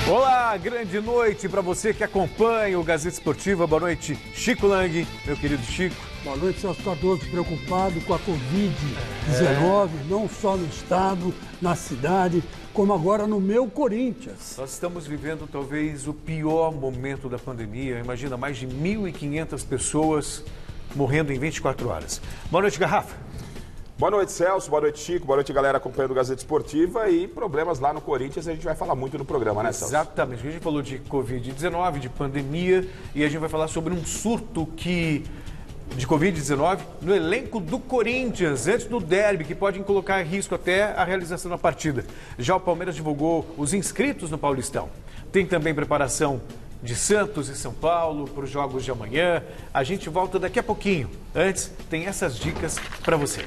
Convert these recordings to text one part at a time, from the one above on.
Olá, grande noite para você que acompanha o Gazeta Esportiva. Boa noite, Chico Lang, meu querido Chico. Boa noite, Celso Cardoso, preocupado com a Covid-19, não só no estado, na cidade, como agora no meu Corinthians. Nós estamos vivendo talvez o pior momento da pandemia. Imagina, mais de 1.500 pessoas morrendo em 24 horas. Boa noite, Garrafa. Boa noite, Celso. Boa noite, Chico. Boa noite, galera acompanhando o Gazeta Esportiva. E problemas lá no Corinthians, a gente vai falar muito no programa, né, Celso? Exatamente. A gente falou de Covid-19, de pandemia, e a gente vai falar sobre um surto de Covid-19 no elenco do Corinthians, antes do derby, que pode colocar em risco até a realização da partida. Já o Palmeiras divulgou os inscritos no Paulistão. Tem também preparação de Santos e São Paulo para os jogos de amanhã. A gente volta daqui a pouquinho. Antes, tem essas dicas para você.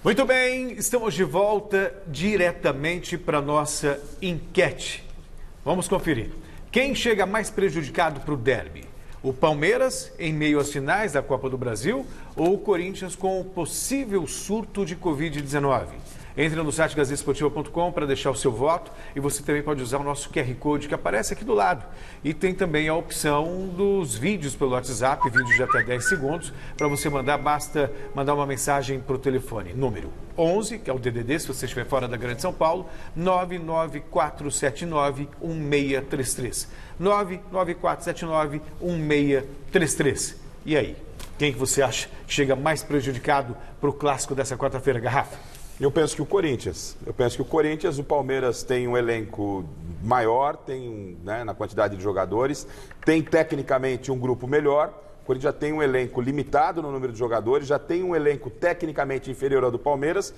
Muito bem, estamos de volta diretamente para a nossa enquete. Vamos conferir. Quem chega mais prejudicado para o derby? O Palmeiras, em meio às finais da Copa do Brasil, ou o Corinthians com o possível surto de Covid-19? Entre no site gazetesportiva.com para deixar o seu voto e você também pode usar o nosso QR Code que aparece aqui do lado. E tem também a opção dos vídeos pelo WhatsApp, vídeos de até 10 segundos. Para você mandar, basta mandar uma mensagem para o telefone. Número 11, que é o DDD, se você estiver fora da Grande São Paulo, 99479-1633. 99479-1633. E aí, quem que você acha que chega mais prejudicado para o clássico dessa quarta-feira, Garrafa? Eu penso que o Corinthians. O Palmeiras tem um elenco maior, tem, né, na quantidade de jogadores, tem tecnicamente um grupo melhor. O Corinthians já tem um elenco limitado no número de jogadores, já tem um elenco tecnicamente inferior ao do Palmeiras.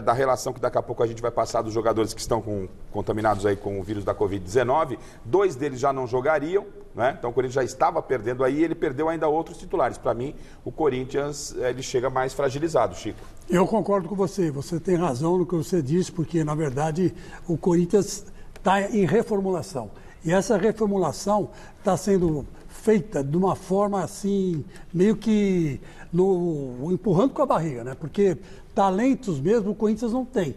Da relação que daqui a pouco a gente vai passar dos jogadores que estão contaminados aí com o vírus da Covid-19, 2 deles já não jogariam, né? Então o Corinthians já estava perdendo aí, ele perdeu ainda outros titulares. Para mim, o Corinthians ele chega mais fragilizado, Chico. Eu concordo com você tem razão no que você disse, porque na verdade o Corinthians está em reformulação. E essa reformulação está sendo feita de uma forma assim, meio que empurrando com a barriga, né? Porque talentos mesmo o Corinthians não tem.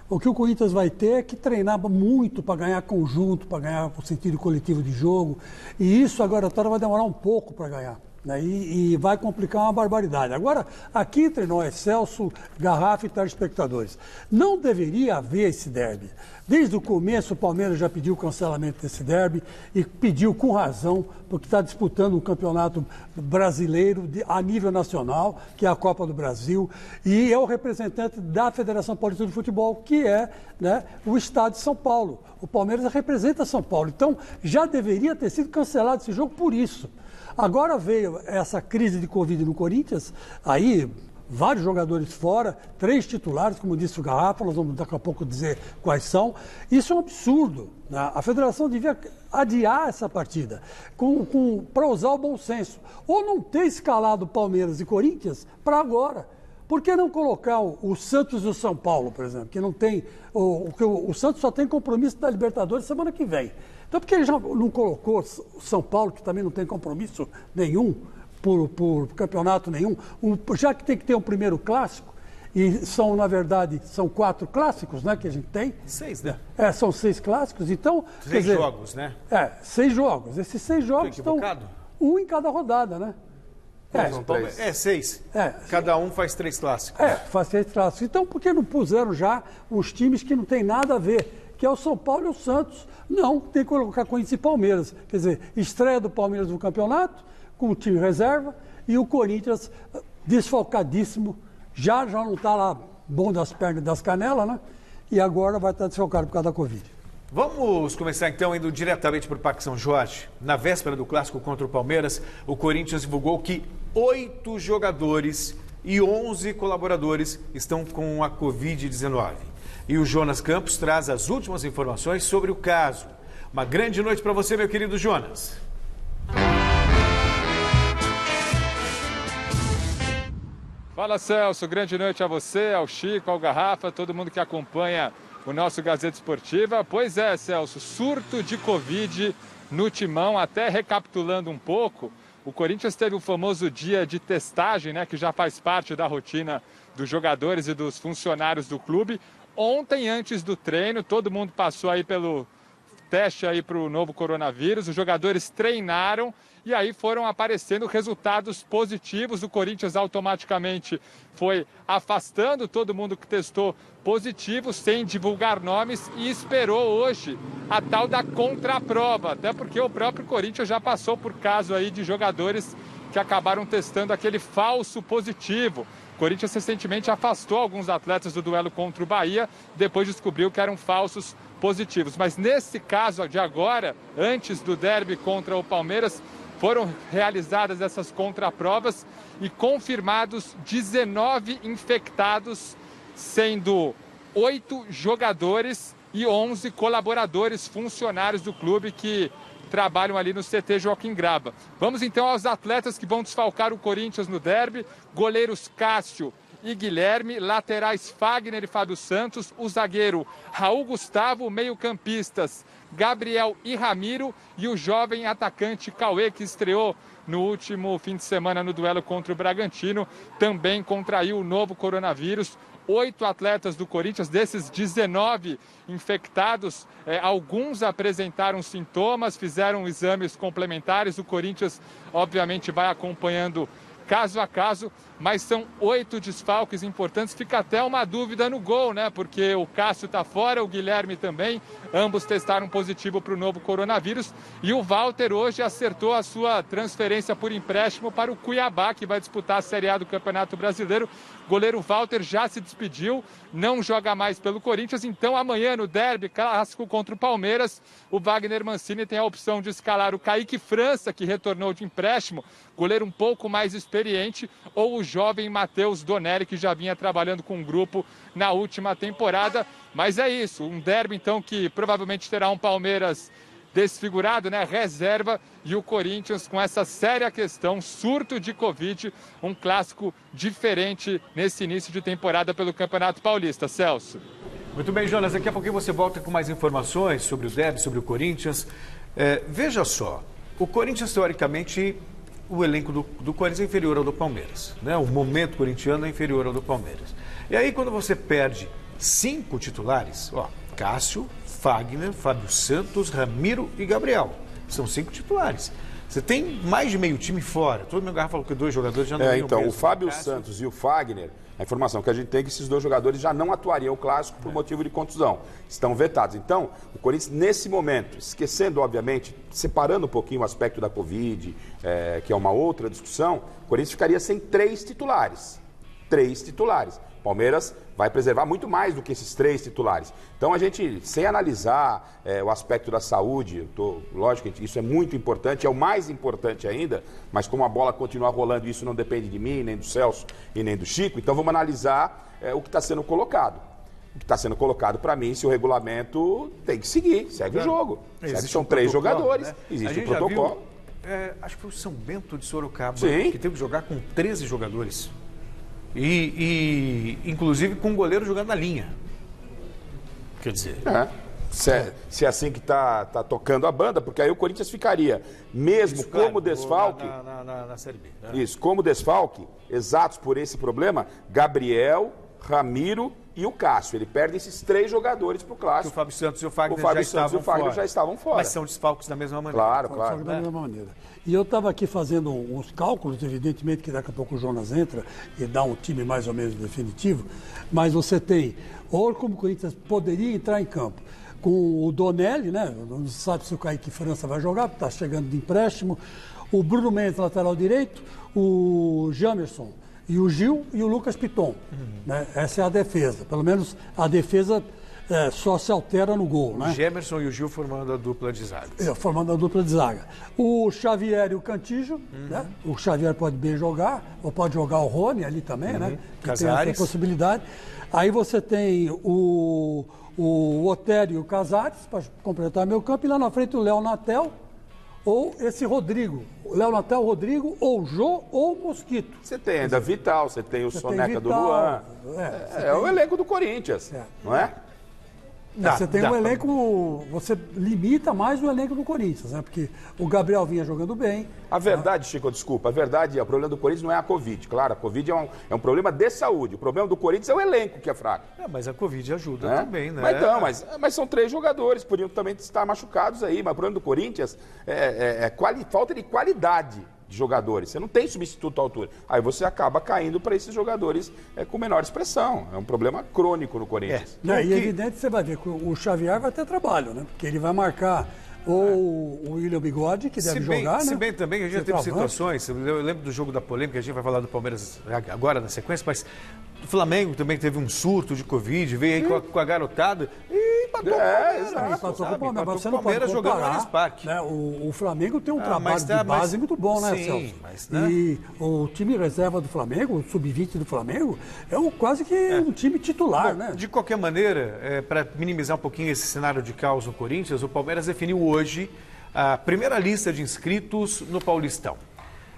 O que o Corinthians vai ter é que treinar muito para ganhar conjunto, para ganhar o sentido coletivo de jogo. E isso agora vai demorar um pouco para ganhar, né? E vai complicar uma barbaridade. Agora, aqui entre nós, Celso, Garrafa e telespectadores, não deveria haver esse derby. Desde o começo, o Palmeiras já pediu o cancelamento desse derby e pediu com razão, porque está disputando um campeonato brasileiro a nível nacional, que é a Copa do Brasil, e é o representante da Federação Paulista de Futebol, que é, né, o estado de São Paulo. O Palmeiras representa São Paulo, então já deveria ter sido cancelado esse jogo por isso. Agora veio essa crise de Covid no Corinthians, aí vários jogadores fora, 3 titulares, como disse o Garrafa, nós vamos daqui a pouco dizer quais são. Isso é um absurdo, né? A federação devia adiar essa partida para usar o bom senso. Ou não ter escalado Palmeiras e Corinthians para agora. Por que não colocar o Santos e o São Paulo, por exemplo, que não tem... O Santos só tem compromisso da Libertadores semana que vem. Então, por que ele já não colocou o São Paulo, que também não tem compromisso nenhum, por campeonato nenhum, já que tem que ter um primeiro clássico, e são, na verdade, são 4 clássicos, né, que a gente tem. 6, né? São 6 clássicos, então... 6 jogos, né? 6 jogos. Esses 6 jogos estão... Um em cada rodada, né? São 3. 6. Cada um faz 3 clássicos. Faz 3 clássicos. Então, por que não puseram já os times que não tem nada a ver? Que é o São Paulo e o Santos. Não, tem que colocar Corinthians e Palmeiras. Quer dizer, estreia do Palmeiras no campeonato, com o time reserva, e o Corinthians desfalcadíssimo, já não está lá bom das pernas e das canelas, né? E agora vai estar desfalcado por causa da Covid. Vamos começar então indo diretamente para o Parque São Jorge. Na véspera do clássico contra o Palmeiras, o Corinthians divulgou que 8 jogadores e 11 colaboradores estão com a Covid-19. E o Jonas Campos traz as últimas informações sobre o caso. Uma grande noite para você, meu querido Jonas. Fala, Celso, grande noite a você, ao Chico, ao Garrafa, todo mundo que acompanha o nosso Gazeta Esportiva. Pois é, Celso, surto de Covid no Timão, até recapitulando um pouco, O Corinthians teve o famoso dia de testagem, né, que já faz parte da rotina dos jogadores e dos funcionários do clube. Ontem, antes do treino, todo mundo passou aí pelo teste aí para o novo coronavírus. Os jogadores treinaram e aí foram aparecendo resultados positivos. O Corinthians automaticamente foi afastando todo mundo que testou positivo, sem divulgar nomes, e esperou hoje a tal da contraprova, até porque o próprio Corinthians já passou por caso aí de jogadores que acabaram testando aquele falso positivo. O Corinthians recentemente afastou alguns atletas do duelo contra o Bahia, depois descobriu que eram falsos positivos. Mas nesse caso de agora, antes do derby contra o Palmeiras, foram realizadas essas contraprovas e confirmados 19 infectados, sendo 8 jogadores e 11 colaboradores, funcionários do clube que trabalham ali no CT Joaquim Graba. Vamos então aos atletas que vão desfalcar o Corinthians no derby. Goleiros Cássio e Guilherme, laterais Fagner e Fábio Santos, o zagueiro Raul Gustavo, meio-campistas Gabriel e Ramiro e o jovem atacante Cauê, que estreou no último fim de semana no duelo contra o Bragantino, também contraiu o novo coronavírus. 8 atletas do Corinthians, desses 19 infectados, alguns apresentaram sintomas, fizeram exames complementares. O Corinthians, obviamente, vai acompanhando caso a caso, mas são 8 desfalques importantes. Fica até uma dúvida no gol, né? Porque o Cássio está fora, o Guilherme também. Ambos testaram positivo para o novo coronavírus. E o Walter hoje acertou a sua transferência por empréstimo para o Cuiabá, que vai disputar a Série A do Campeonato Brasileiro. O goleiro Walter já se despediu, não joga mais pelo Corinthians. Então amanhã no derby clássico contra o Palmeiras, o Wagner Mancini tem a opção de escalar o Kaique França, que retornou de empréstimo, goleiro um pouco mais experiente, ou o jovem Matheus Donelli, que já vinha trabalhando com o grupo na última temporada. Mas é isso, um derby então que provavelmente terá um Palmeiras desfigurado, né, reserva, e o Corinthians com essa séria questão, surto de Covid, um clássico diferente nesse início de temporada pelo Campeonato Paulista. Celso. Muito bem, Jonas, daqui a pouquinho você volta com mais informações sobre o derby, sobre o Corinthians. Veja só, o Corinthians, teoricamente, o elenco do Corinthians é inferior ao do Palmeiras, né? O momento corintiano é inferior ao do Palmeiras. E aí, quando você perde 5 titulares, Cássio, Fagner, Fábio Santos, Ramiro e Gabriel, são 5 titulares. Você tem mais de meio time fora. Todo mundo falou que 2 jogadores já não iam então, mesmo. o Fábio Santos e o Fagner, a informação que a gente tem é que esses 2 jogadores já não atuariam o clássico por motivo de contusão. Estão vetados. Então, o Corinthians, nesse momento, esquecendo, obviamente, separando um pouquinho o aspecto da Covid, que é uma outra discussão, o Corinthians ficaria sem 3 titulares. 3 titulares. Palmeiras vai preservar muito mais do que esses 3 titulares. Então, a gente, sem analisar o aspecto da saúde, lógico que isso é muito importante, é o mais importante ainda, mas como a bola continua rolando, isso não depende de mim, nem do Celso e nem do Chico, então vamos analisar o que está sendo colocado. O que está sendo colocado, para mim, se o regulamento tem que seguir, segue o jogo. São 3 jogadores, né? Existe um protocolo. Acho que foi o São Bento de Sorocaba, Sim, que teve que jogar com 13 jogadores. E inclusive com o goleiro jogando na linha. Quer dizer... Se é assim que está tocando a banda, porque aí o Corinthians ficaria, mesmo isso, como claro, desfalque... Na Série B. Né? Isso, como desfalque, exatos por esse problema, Gabriel, Ramiro e o Cássio. Ele perde esses 3 jogadores para o clássico. O Fábio Santos e o Fagner já estavam fora. Mas são desfalques da mesma maneira. Claro. Da mesma maneira. E eu estava aqui fazendo uns cálculos, evidentemente que daqui a pouco o Jonas entra e dá um time mais ou menos definitivo, mas você tem, ou como o Corinthians poderia entrar em campo, com o Donelli, né? Não sabe se o Kaique França vai jogar, porque está chegando de empréstimo, o Bruno Mendes, lateral direito, o Jamerson, e o Gil e o Lucas Piton. Né? Essa é a defesa. Pelo menos a defesa só se altera no gol. O Gemerson e o Gil formando a dupla de zaga. Formando a dupla de zaga. O Xavier e o Cantillo. Né? O Xavier pode bem jogar, ou pode jogar o Rony ali também, né? Que Casares. tem essa possibilidade. Aí você tem o Otério e o Casares, para completar meu campo, e lá na frente o Léo Natel. Ou esse Rodrigo, o Léo Natel, Rodrigo, ou o Jô, ou o Mosquito. Você tem ainda Vital, você tem o Soneca do Luan. É o elenco do Corinthians, não é? Você tem um elenco, você limita mais o elenco do Corinthians, né? Porque o Gabriel vinha jogando bem. A verdade, Chico, desculpa, a verdade é o problema do Corinthians não é a Covid. Claro, a Covid é um problema de saúde. O problema do Corinthians é o elenco que é fraco. Mas a Covid ajuda também, né? Mas são 3 jogadores, podiam também estar machucados aí. Mas o problema do Corinthians é falta de qualidade de jogadores. Você não tem substituto à altura. Aí você acaba caindo para esses jogadores com menor expressão. É um problema crônico no Corinthians. E é evidente, você vai ver que o Xavier vai ter trabalho, né? Porque ele vai marcar ou o William Bigode, que deve jogar, né? Se bem também, a gente já teve situações, eu lembro do jogo da polêmica, a gente vai falar do Palmeiras agora na sequência, mas o Flamengo também teve um surto de Covid, veio aí com a garotada e empatou com o Palmeiras. Você não pode comparar, né? O Flamengo tem um trabalho de base muito bom, né, Celso? E o time reserva do Flamengo, o sub-20 do Flamengo, quase que um time titular, né? De qualquer maneira, para minimizar um pouquinho esse cenário de caos no Corinthians, o Palmeiras definiu hoje a primeira lista de inscritos no Paulistão.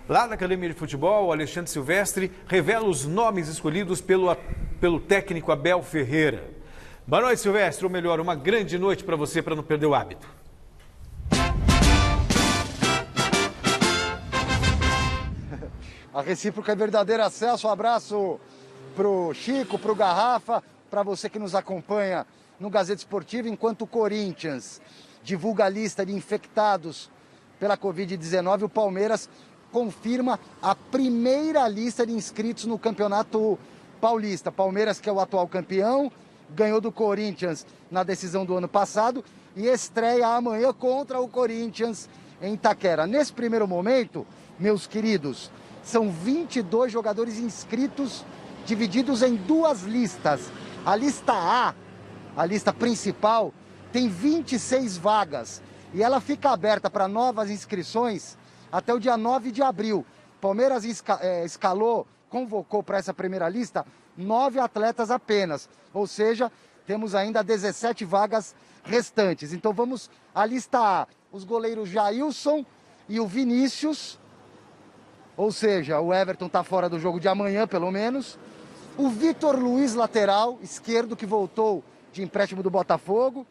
Lá na Academia de Futebol, o Alexandre Silvestre revela os nomes escolhidos pelo técnico Abel Ferreira. Boa noite, Silvestre, ou melhor, uma grande noite para você, para não perder o hábito. A recíproca é verdadeira, Celso. Um abraço pro Chico, pro Garrafa, para você que nos acompanha no Gazeta Esportiva, enquanto o Corinthians divulga a lista de infectados pela Covid-19, o Palmeiras confirma a primeira lista de inscritos no Campeonato Paulista. Palmeiras, que é o atual campeão, ganhou do Corinthians na decisão do ano passado e estreia amanhã contra o Corinthians em Itaquera. Nesse primeiro momento, meus queridos, são 22 jogadores inscritos, divididos em 2 listas. A lista A, a lista principal, tem 26 vagas e ela fica aberta para novas inscrições até o dia 9 de abril. Palmeiras convocou para essa primeira lista 9 atletas apenas, ou seja, temos ainda 17 vagas restantes. Então vamos à lista A, os goleiros Jailson e o Vinícius, ou seja, o Everton está fora do jogo de amanhã, pelo menos. O Vitor Luiz, lateral esquerdo, que voltou de empréstimo do Botafogo.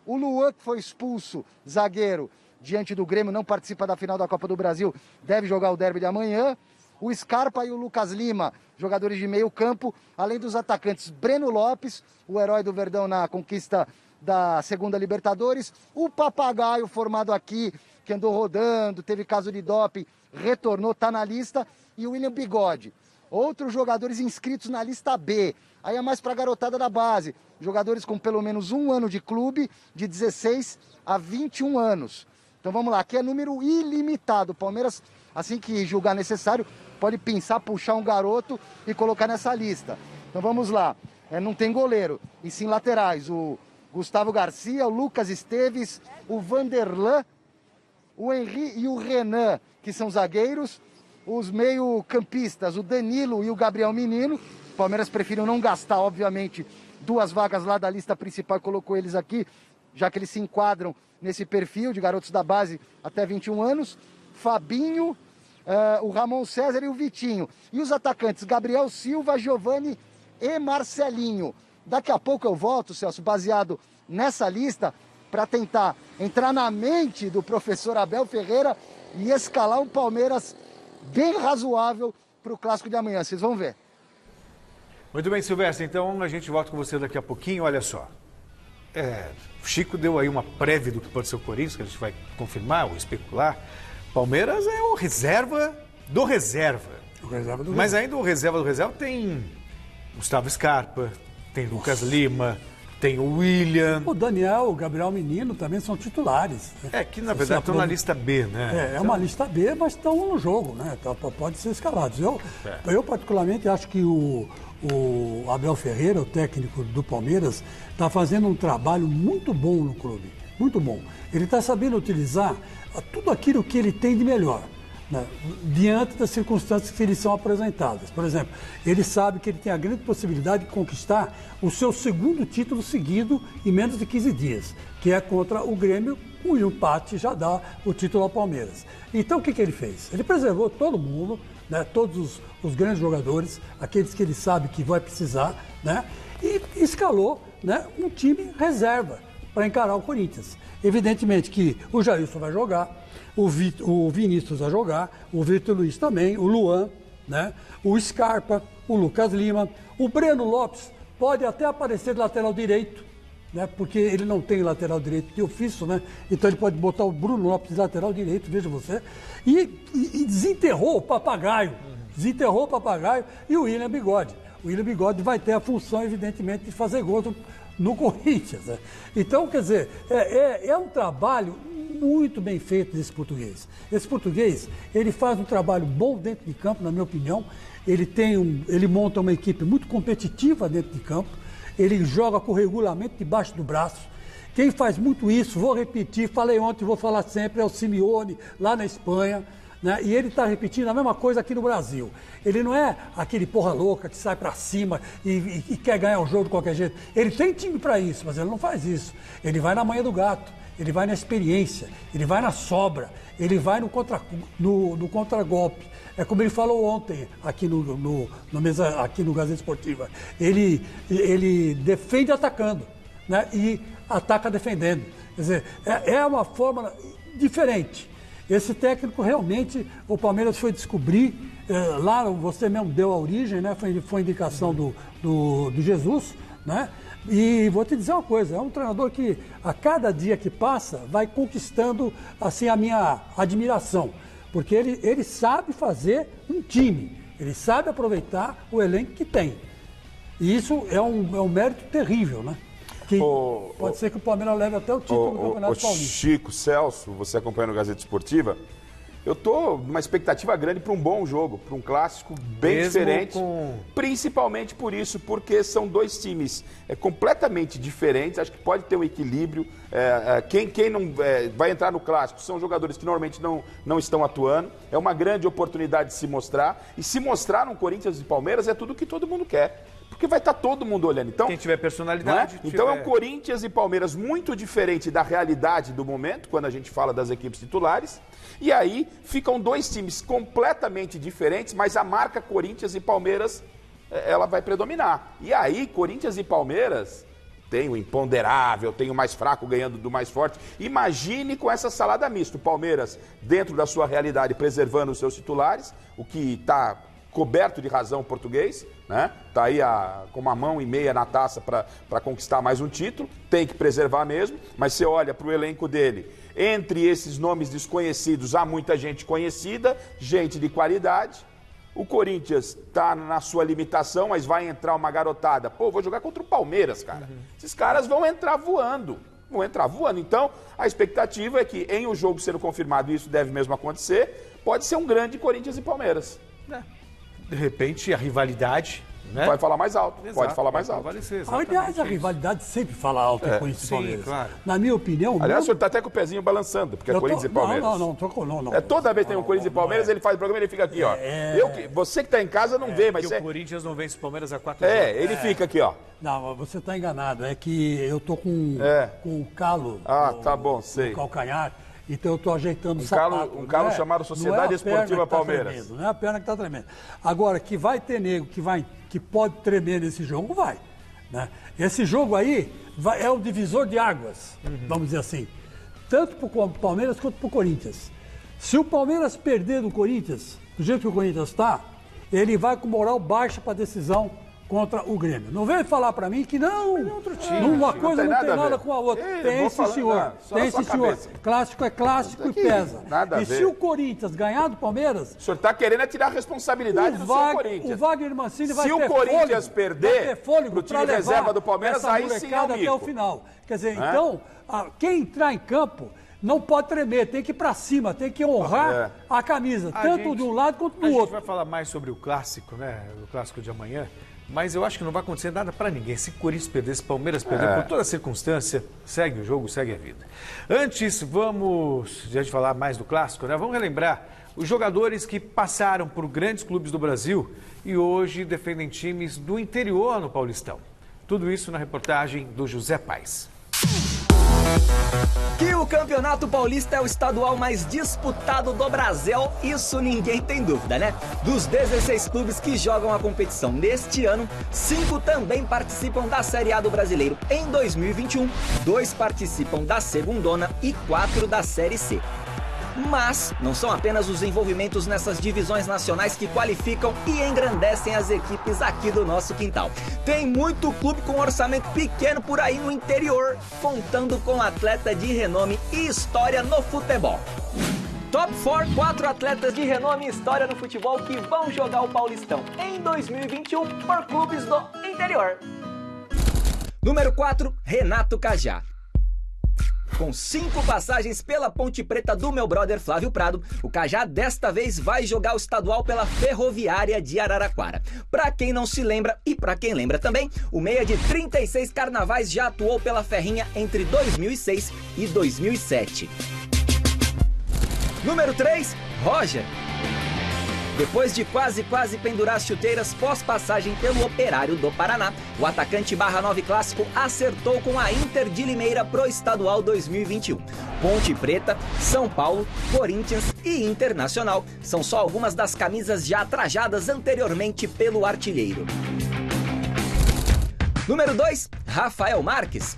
O Luan, que foi expulso, zagueiro, diante do Grêmio, não participa da final da Copa do Brasil, deve jogar o derby de amanhã. O Scarpa e o Lucas Lima, jogadores de meio campo, além dos atacantes Breno Lopes, o herói do Verdão na conquista da segunda Libertadores. O Papagaio, formado aqui, que andou rodando, teve caso de doping, retornou, está na lista. E o William Bigode. Outros jogadores inscritos na lista B. Aí é mais para a garotada da base. Jogadores com pelo menos 1 ano de clube, de 16 a 21 anos. Então vamos lá, aqui é número ilimitado. O Palmeiras, assim que julgar necessário, pode pensar, puxar um garoto e colocar nessa lista. Então vamos lá, não tem goleiro, e sim laterais. O Gustavo Garcia, o Lucas Esteves, o Vanderlan, o Henry e o Renan, que são zagueiros. Os meio-campistas, o Danilo e o Gabriel Menino. O Palmeiras preferiu não gastar, obviamente, 2 vagas lá da lista principal e colocou eles aqui, já que eles se enquadram nesse perfil de garotos da base até 21 anos. Fabinho, o Ramon César e o Vitinho. E os atacantes, Gabriel Silva, Giovani e Marcelinho. Daqui a pouco eu volto, Celso, baseado nessa lista, para tentar entrar na mente do professor Abel Ferreira e escalar um Palmeiras bem razoável para o clássico de amanhã. Vocês vão ver. Muito bem, Silvestre. Então a gente volta com você daqui a pouquinho. Olha só. O Chico deu aí uma prévia do que pode ser o Corinthians, que a gente vai confirmar ou especular. Palmeiras é o reserva do reserva. Mas ainda o reserva do reserva tem Gustavo Scarpa, tem Lucas Lima, tem o William. O Daniel, o Gabriel Menino também são titulares. Né? Que na verdade estão na lista B, né? É uma lista B, mas estão no jogo, né? Então, pode ser escalados. Eu particularmente acho que o Abel Ferreira, o técnico do Palmeiras, está fazendo um trabalho muito bom no clube. Muito bom. Ele está sabendo utilizar tudo aquilo que ele tem de melhor, né, diante das circunstâncias que lhe são apresentadas. Por exemplo, ele sabe que ele tem a grande possibilidade de conquistar o seu segundo título seguido em menos de 15 dias, que é contra o Grêmio, e o empate já dá o título ao Palmeiras. Então o que ele fez? Ele preservou todo mundo, né, todos os grandes jogadores, aqueles que ele sabe que vai precisar, né, e escalou né, um time reserva para encarar o Corinthians. Evidentemente que o Jailson vai jogar, o Vinícius vai jogar, o Vitor Luiz também, o Luan, né, o Scarpa, o Lucas Lima, o Breno Lopes pode até aparecer de lateral direito, né, porque ele não tem lateral direito de ofício, né, então ele pode botar o Bruno Lopes de lateral direito, veja você, e desenterrou o Papagaio, e o William Bigode. O William Bigode vai ter a função, evidentemente, de fazer gols no Corinthians. Né? Então, quer dizer, é um trabalho muito bem feito desse português. Esse português, ele faz um trabalho bom dentro de campo, na minha opinião. Ele monta uma equipe muito competitiva dentro de campo. Ele joga com o regulamento debaixo do braço. Quem faz muito isso, vou repetir, falei ontem, vou falar sempre, é o Simeone, lá na Espanha. Né? E ele está repetindo a mesma coisa aqui no Brasil. Ele não é aquele porra louca que sai para cima e quer ganhar o jogo de qualquer jeito. Ele tem time para isso, mas ele não faz isso. Ele vai na manha do gato, ele vai na experiência, ele vai na sobra, ele vai no contragolpe. É como ele falou ontem aqui aqui no Gazeta Esportiva. Ele defende atacando, né? E ataca defendendo. Quer dizer, é uma forma diferente. Esse técnico realmente, o Palmeiras foi descobrir, lá você mesmo deu a origem, né? Foi indicação do Jesus, né? E vou te dizer uma coisa, é um treinador que a cada dia que passa vai conquistando assim, a minha admiração, porque ele sabe fazer um time, ele sabe aproveitar o elenco que tem. E isso é um mérito terrível, né? Pode ser que o Palmeiras leve até o título do Campeonato Paulista. Chico, Celso, você acompanhando a Gazeta Esportiva, eu estou numa expectativa grande para um bom jogo, para um clássico bem diferente, principalmente por isso, porque são dois times completamente diferentes, acho que pode ter um equilíbrio. Quem não vai entrar no clássico são jogadores que normalmente não estão atuando, é uma grande oportunidade de se mostrar, e se mostrar no Corinthians e Palmeiras é tudo que todo mundo quer. Porque vai estar todo mundo olhando. Então, quem tiver personalidade... Então é um Corinthians e Palmeiras muito diferente da realidade do momento, quando a gente fala das equipes titulares. E aí ficam dois times completamente diferentes, mas a marca Corinthians e Palmeiras, ela vai predominar. E aí, Corinthians e Palmeiras, tem o imponderável, tem o mais fraco ganhando do mais forte. Imagine com essa salada mista. O Palmeiras, dentro da sua realidade, preservando os seus titulares, o que está coberto de razão português, né? Tá aí com uma mão e meia na taça para conquistar mais um título, tem que preservar mesmo, mas você olha para o elenco dele, entre esses nomes desconhecidos há muita gente conhecida, gente de qualidade. O Corinthians está na sua limitação, mas vai entrar uma garotada. Pô, vou jogar contra o Palmeiras, cara. Esses caras vão entrar voando. Então, a expectativa é que em o jogo sendo confirmado, isso deve mesmo acontecer, pode ser um grande Corinthians e Palmeiras. De repente, a rivalidade... né? Vai falar mais alto. Exato, pode falar mais alto. Aliás, a rivalidade sempre fala alto em Corinthians e Palmeiras. Claro. Na minha opinião... Aliás, o senhor está até com o pezinho balançando, porque é Corinthians e Palmeiras. Não. Toda vez que tem um Corinthians e Palmeiras, ele faz o programa e ele fica aqui, ó. Você que está em casa não vê, mas... Porque o Corinthians não vence o Palmeiras há 4 anos. Ele fica aqui, ó. Não, você está enganado. É que eu tô com o calo... tá bom, sei. No calcanhar. Então eu estou ajeitando o sapato. Um calo chamado Sociedade Esportiva Palmeiras. Tremendo, não é a perna que está tremendo. Agora, que vai ter nego que pode tremer nesse jogo, vai. Né? Esse jogo aí é o divisor de águas, vamos dizer assim. Tanto para o Palmeiras quanto para o Corinthians. Se o Palmeiras perder do Corinthians, do jeito que o Corinthians está, ele vai com moral baixa para a decisão contra o Grêmio. Não vem falar para mim que não, uma coisa não tem nada com a outra. Tem esse senhor, Clássico é clássico e pesa. E se o Corinthians ganhar do Palmeiras... O senhor está querendo tirar a responsabilidade do seu Corinthians. O Wagner Mancini vai ter fôlego. Se o Corinthians perder pro time reserva do Palmeiras, aí sim é o mico. Até o final. Quer dizer, então, quem entrar em campo... não pode tremer, tem que ir para cima, tem que honrar a camisa, tanto de um lado quanto do outro. A gente vai falar mais sobre o clássico, né? O clássico de amanhã. Mas eu acho que não vai acontecer nada para ninguém. Se o Corinthians perder, se o Palmeiras perder, por toda circunstância, segue o jogo, segue a vida. Antes, vamos, já de falar mais do clássico, né? Vamos relembrar os jogadores que passaram por grandes clubes do Brasil e hoje defendem times do interior no Paulistão. Tudo isso na reportagem do José Paes. Que o Campeonato Paulista é o estadual mais disputado do Brasil, isso ninguém tem dúvida, né? Dos 16 clubes que jogam a competição neste ano, 5 também participam da Série A do Brasileiro. Em 2021, 2 participam da Segundona e 4 da Série C. Mas não são apenas os envolvimentos nessas divisões nacionais que qualificam e engrandecem as equipes aqui do nosso quintal. Tem muito clube com orçamento pequeno por aí no interior, contando com atleta de renome e história no futebol. Top 4, 4 atletas de renome e história no futebol que vão jogar o Paulistão em 2021 por clubes do interior. Número 4, Renato Cajá. Com 5 passagens pela Ponte Preta do meu brother Flávio Prado, o Cajá desta vez vai jogar o estadual pela Ferroviária de Araraquara. Pra quem não se lembra e pra quem lembra também, o meia de 36 carnavais já atuou pela Ferrinha entre 2006 e 2007. Número 3, Roger. Depois de quase pendurar as chuteiras pós-passagem pelo Operário do Paraná, o atacante /9 clássico acertou com a Inter de Limeira pro Estadual 2021. Ponte Preta, São Paulo, Corinthians e Internacional são só algumas das camisas já trajadas anteriormente pelo artilheiro. Número 2, Rafael Marques.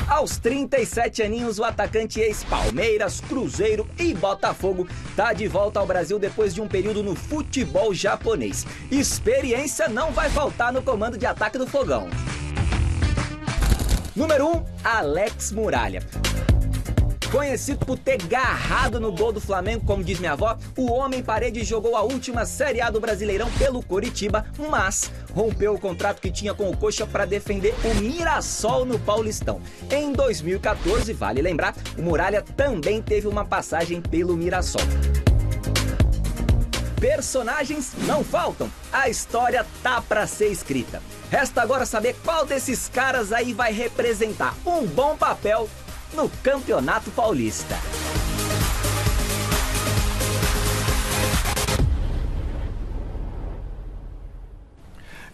Aos 37 aninhos, o atacante ex-Palmeiras, Cruzeiro e Botafogo tá de volta ao Brasil depois de um período no futebol japonês. Experiência não vai faltar no comando de ataque do Fogão. Número 1, Alex Muralha. Conhecido por ter garrado no gol do Flamengo, como diz minha avó, o Homem-Parede jogou a última Série A do Brasileirão pelo Coritiba, mas rompeu o contrato que tinha com o Coxa para defender o Mirassol no Paulistão. Em 2014, vale lembrar, o Muralha também teve uma passagem pelo Mirassol. Personagens não faltam, a história tá para ser escrita. Resta agora saber qual desses caras aí vai representar um bom papel no Campeonato Paulista.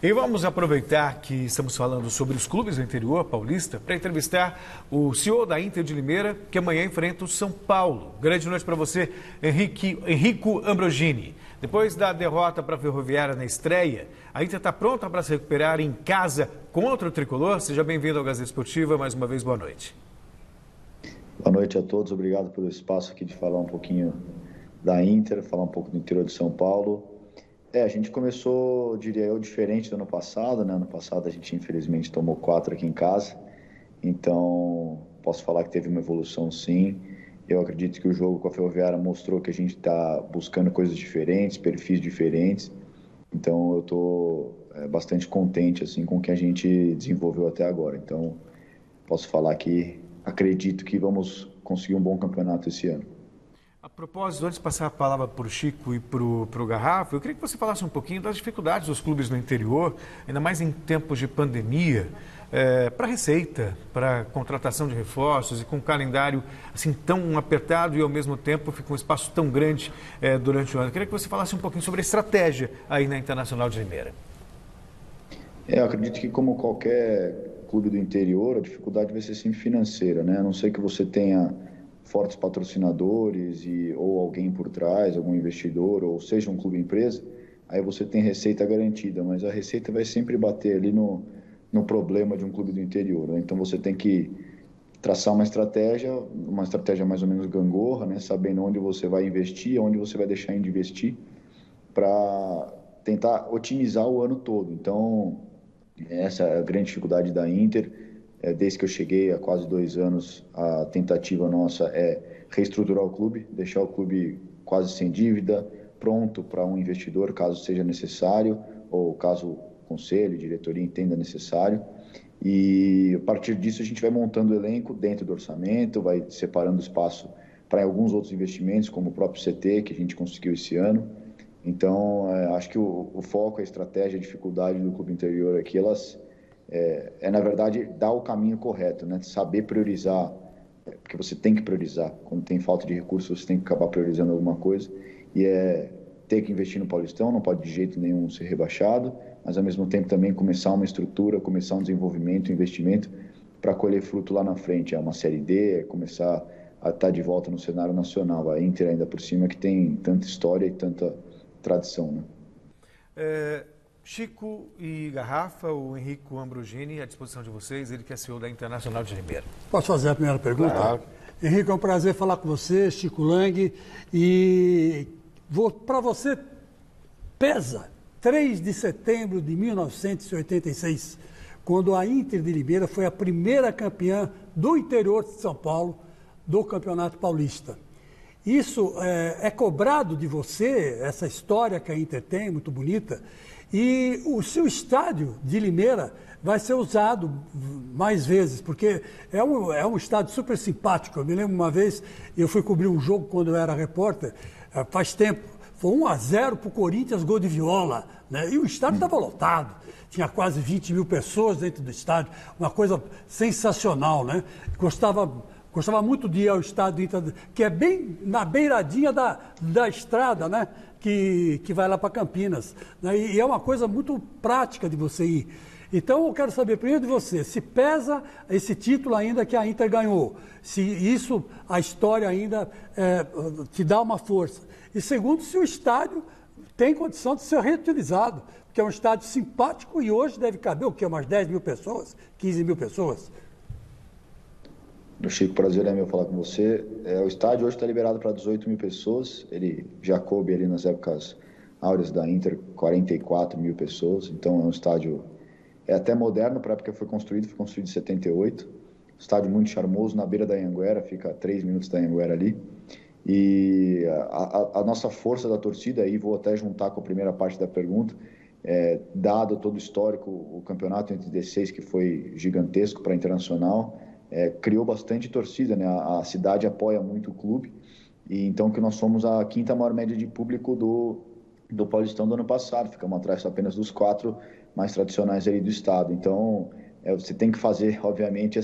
E vamos aproveitar que estamos falando sobre os clubes do interior paulista para entrevistar o CEO da Inter de Limeira, que amanhã enfrenta o São Paulo. Grande noite para você, Enrico Ambrogini. Depois da derrota para a Ferroviária na estreia, a Inter está pronta para se recuperar em casa contra o Tricolor? Seja bem-vindo ao Gazeta Esportiva. Mais uma vez, boa noite. Boa noite a todos, obrigado pelo espaço aqui de falar um pouquinho da Inter, falar um pouco do interior de São Paulo. A gente começou, diria eu, diferente do ano passado, né? Ano passado a gente infelizmente tomou 4 aqui em casa, então posso falar que teve uma evolução sim. Eu acredito que o jogo com a Ferroviária mostrou que a gente está buscando coisas diferentes, perfis diferentes, então eu estou bastante contente assim, com o que a gente desenvolveu até agora. Então posso falar que acredito que vamos conseguir um bom campeonato esse ano. A propósito, antes de passar a palavra para o Chico e para o Garrafa, eu queria que você falasse um pouquinho das dificuldades dos clubes no interior, ainda mais em tempos de pandemia, para receita, para contratação de reforços e com um calendário assim tão apertado e ao mesmo tempo fica um espaço tão grande durante o ano. Eu queria que você falasse um pouquinho sobre a estratégia aí na Internacional de Limeira. Eu acredito que como qualquer clube do interior, a dificuldade vai ser sempre financeira, né? A não ser que você tenha fortes patrocinadores ou alguém por trás, algum investidor, ou seja um clube empresa, aí você tem receita garantida, mas a receita vai sempre bater ali no problema de um clube do interior, né? Então você tem que traçar uma estratégia mais ou menos gangorra, né? Sabendo onde você vai investir, onde você vai deixar de investir, para tentar otimizar o ano todo. Então essa é a grande dificuldade da Inter. Desde que eu cheguei há quase 2 anos, a tentativa nossa é reestruturar o clube, deixar o clube quase sem dívida, pronto para um investidor, caso seja necessário, ou caso o conselho, diretoria entenda necessário. E a partir disso a gente vai montando o elenco dentro do orçamento, vai separando espaço para alguns outros investimentos, como o próprio CT, que a gente conseguiu esse ano. Então, acho que o foco, a estratégia, a dificuldade do clube interior aqui, elas na verdade, dar o caminho correto, né? Saber priorizar, porque você tem que priorizar. Quando tem falta de recursos, você tem que acabar priorizando alguma coisa. E ter que investir no Paulistão, não pode de jeito nenhum ser rebaixado, mas ao mesmo tempo também começar uma estrutura, começar um desenvolvimento, um investimento para colher fruto lá na frente. É uma Série D, é começar a estar de volta no cenário nacional. A Inter ainda por cima que tem tanta história e tanta tradição, né? Chico e Garrafa, o Henrico Ambrogini, à disposição de vocês, ele que é CEO da Internacional de Limeira. Posso fazer a primeira pergunta? Claro. Henrico, é um prazer falar com você, Chico Lang, e para você pesa 3 de setembro de 1986, quando a Inter de Limeira foi a primeira campeã do interior de São Paulo do Campeonato Paulista. Isso é cobrado de você, essa história que a Inter tem, muito bonita, e o seu estádio de Limeira vai ser usado mais vezes, porque é um estádio super simpático. Eu me lembro uma vez, eu fui cobrir um jogo quando eu era repórter, faz tempo, foi 1-0 para o Corinthians, gol de Viola, né? E o estádio estava lotado, tinha quase 20 mil pessoas dentro do estádio, uma coisa sensacional, né? Gostava muito de ir ao estádio Inter, que é bem na beiradinha da estrada, né? Que vai lá para Campinas. Né? E é uma coisa muito prática de você ir. Então, eu quero saber primeiro de você, se pesa esse título ainda que a Inter ganhou, se isso, a história ainda te dá uma força. E segundo, se o estádio tem condição de ser reutilizado, porque é um estádio simpático e hoje deve caber o quê? Umas 10 mil pessoas, 15 mil pessoas? Chico, prazer é meu falar com você. O estádio hoje está liberado para 18 mil pessoas, ele já coube ali nas épocas áureas da Inter, 44 mil pessoas, então é um estádio até moderno para a época que foi construído em 78, estádio muito charmoso, na beira da Anhanguera, fica a 3 minutos da Anhanguera ali, e a nossa força da torcida, aí vou até juntar com a primeira parte da pergunta, dado todo o histórico, o campeonato entre 16 que foi gigantesco para a Internacional, criou bastante torcida, né? A cidade apoia muito o clube, e então que nós somos a 5ª maior média de público do Paulistão do ano passado, ficamos atrás apenas dos 4 mais tradicionais ali do estado. Então você tem que fazer, obviamente, é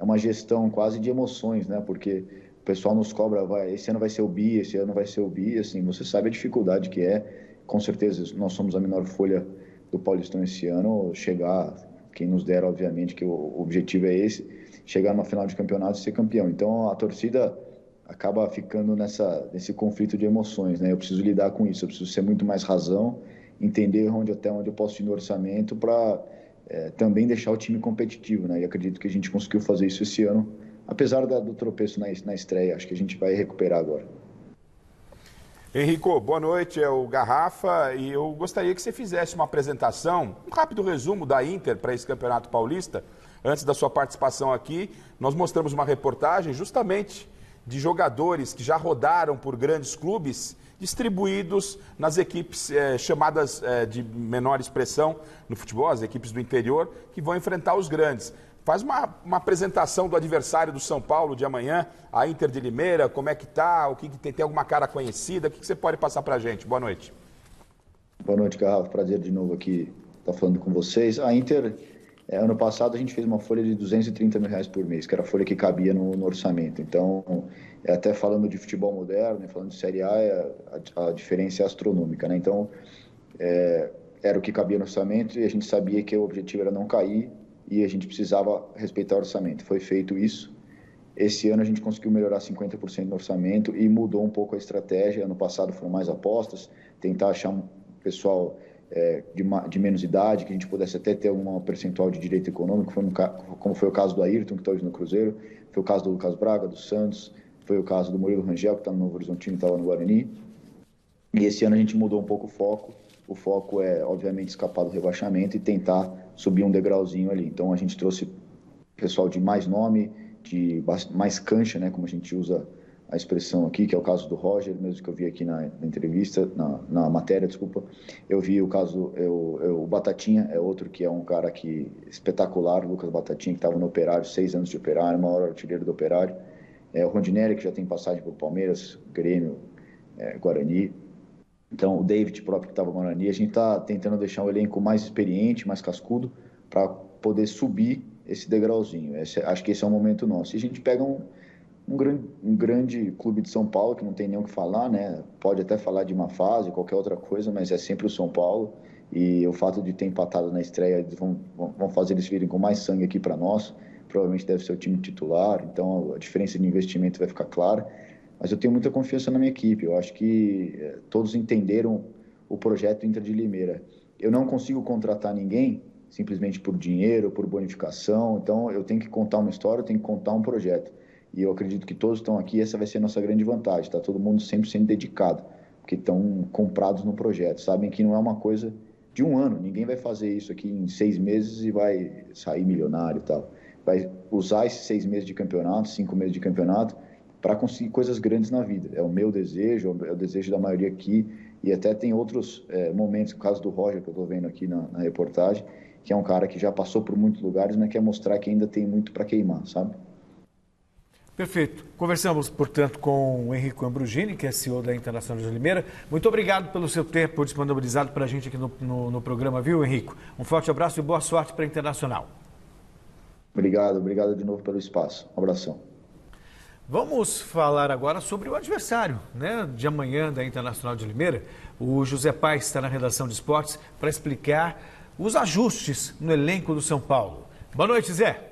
uma gestão quase de emoções, né? Porque o pessoal nos cobra, esse ano vai ser o bi, esse ano vai ser o bi, assim, você sabe a dificuldade que é, com certeza nós somos a menor folha do Paulistão esse ano, chegar, quem nos dera, obviamente, que o objetivo é esse, chegar numa final de campeonato e ser campeão. Então a torcida acaba ficando nesse conflito de emoções, né? Eu preciso lidar com isso, eu preciso ser muito mais razão, entender até onde eu posso ir no orçamento para também deixar o time competitivo, né? E acredito que a gente conseguiu fazer isso esse ano, apesar do tropeço na estreia. Acho que a gente vai recuperar agora. Henrico, boa noite, é o Garrafa, e eu gostaria que você fizesse uma apresentação, um rápido resumo da Inter para esse Campeonato Paulista. Antes da sua participação aqui, nós mostramos uma reportagem justamente de jogadores que já rodaram por grandes clubes, distribuídos nas equipes chamadas de menor expressão no futebol, as equipes do interior, que vão enfrentar os grandes. Faz uma apresentação do adversário do São Paulo de amanhã, a Inter de Limeira, como é que tá, o que tem alguma cara conhecida, o que você pode passar para a gente? Boa noite. Boa noite, Garrafa, prazer de novo aqui estar falando com vocês. A Inter, ano passado a gente fez uma folha de R$230 mil por mês, que era a folha que cabia no orçamento. Então, até falando de futebol moderno, falando de Série A, a diferença é astronômica, né? Então, era o que cabia no orçamento e a gente sabia que o objetivo era não cair e a gente precisava respeitar o orçamento. Foi feito isso. Esse ano a gente conseguiu melhorar 50% no orçamento e mudou um pouco a estratégia. Ano passado foram mais apostas, tentar achar um pessoal de menos idade, que a gente pudesse até ter um percentual de direito econômico, como foi o caso do Ayrton, que está hoje no Cruzeiro, foi o caso do Lucas Braga, do Santos, foi o caso do Murilo Rangel, que está no Novo Horizontino e estava no Guarani. E esse ano a gente mudou um pouco o foco. O foco é, obviamente, escapar do rebaixamento e tentar subir um degrauzinho ali. Então a gente trouxe pessoal de mais nome, de mais cancha, né, como a gente usa a expressão aqui, que é o caso do Roger, mesmo que eu vi aqui na entrevista, na matéria, desculpa. Eu vi o caso, o Batatinha é outro que é um cara espetacular, o Lucas Batatinha, que estava no Operário, 6 anos de Operário, maior artilheiro do Operário. O Rondinelli, que já tem passagem por Palmeiras, Grêmio, Guarani. Então, o David próprio, que estava no Guarani. A gente está tentando deixar um elenco mais experiente, mais cascudo, para poder subir esse degrauzinho. Acho que esse é o momento nosso. E a gente pega um grande clube de São Paulo, que não tem nem o que falar, né? Pode até falar de uma fase, qualquer outra coisa, mas é sempre o São Paulo. E o fato de ter empatado na estreia, vão fazer eles virem com mais sangue aqui para nós, provavelmente deve ser o time titular, então a diferença de investimento vai ficar clara. Mas eu tenho muita confiança na minha equipe, eu acho que todos entenderam o projeto Inter de Limeira. Eu não consigo contratar ninguém simplesmente por dinheiro, por bonificação, então eu tenho que contar uma história, eu tenho que contar um projeto. E eu acredito que todos estão aqui, essa vai ser a nossa grande vantagem, está todo mundo 100% dedicado, porque estão comprados no projeto, sabem que não é uma coisa de um ano, ninguém vai fazer isso aqui em 6 meses e vai sair milionário e tal. Vai usar esses 6 meses de campeonato, 5 meses de campeonato, para conseguir coisas grandes na vida. É o meu desejo, é o desejo da maioria aqui, e até tem outros momentos, o caso do Roger, que eu estou vendo aqui na reportagem, que é um cara que já passou por muitos lugares, mas quer mostrar que ainda tem muito para queimar, sabe? Perfeito. Conversamos, portanto, com o Henrico Ambrugini, que é CEO da Internacional de Limeira. Muito obrigado pelo seu tempo disponibilizado para a gente aqui no programa, viu, Henrico? Um forte abraço e boa sorte para a Internacional. Obrigado de novo pelo espaço. Um abração. Vamos falar agora sobre o adversário, né, de amanhã da Internacional de Limeira. O José Paes está na redação de esportes para explicar os ajustes no elenco do São Paulo. Boa noite, Zé.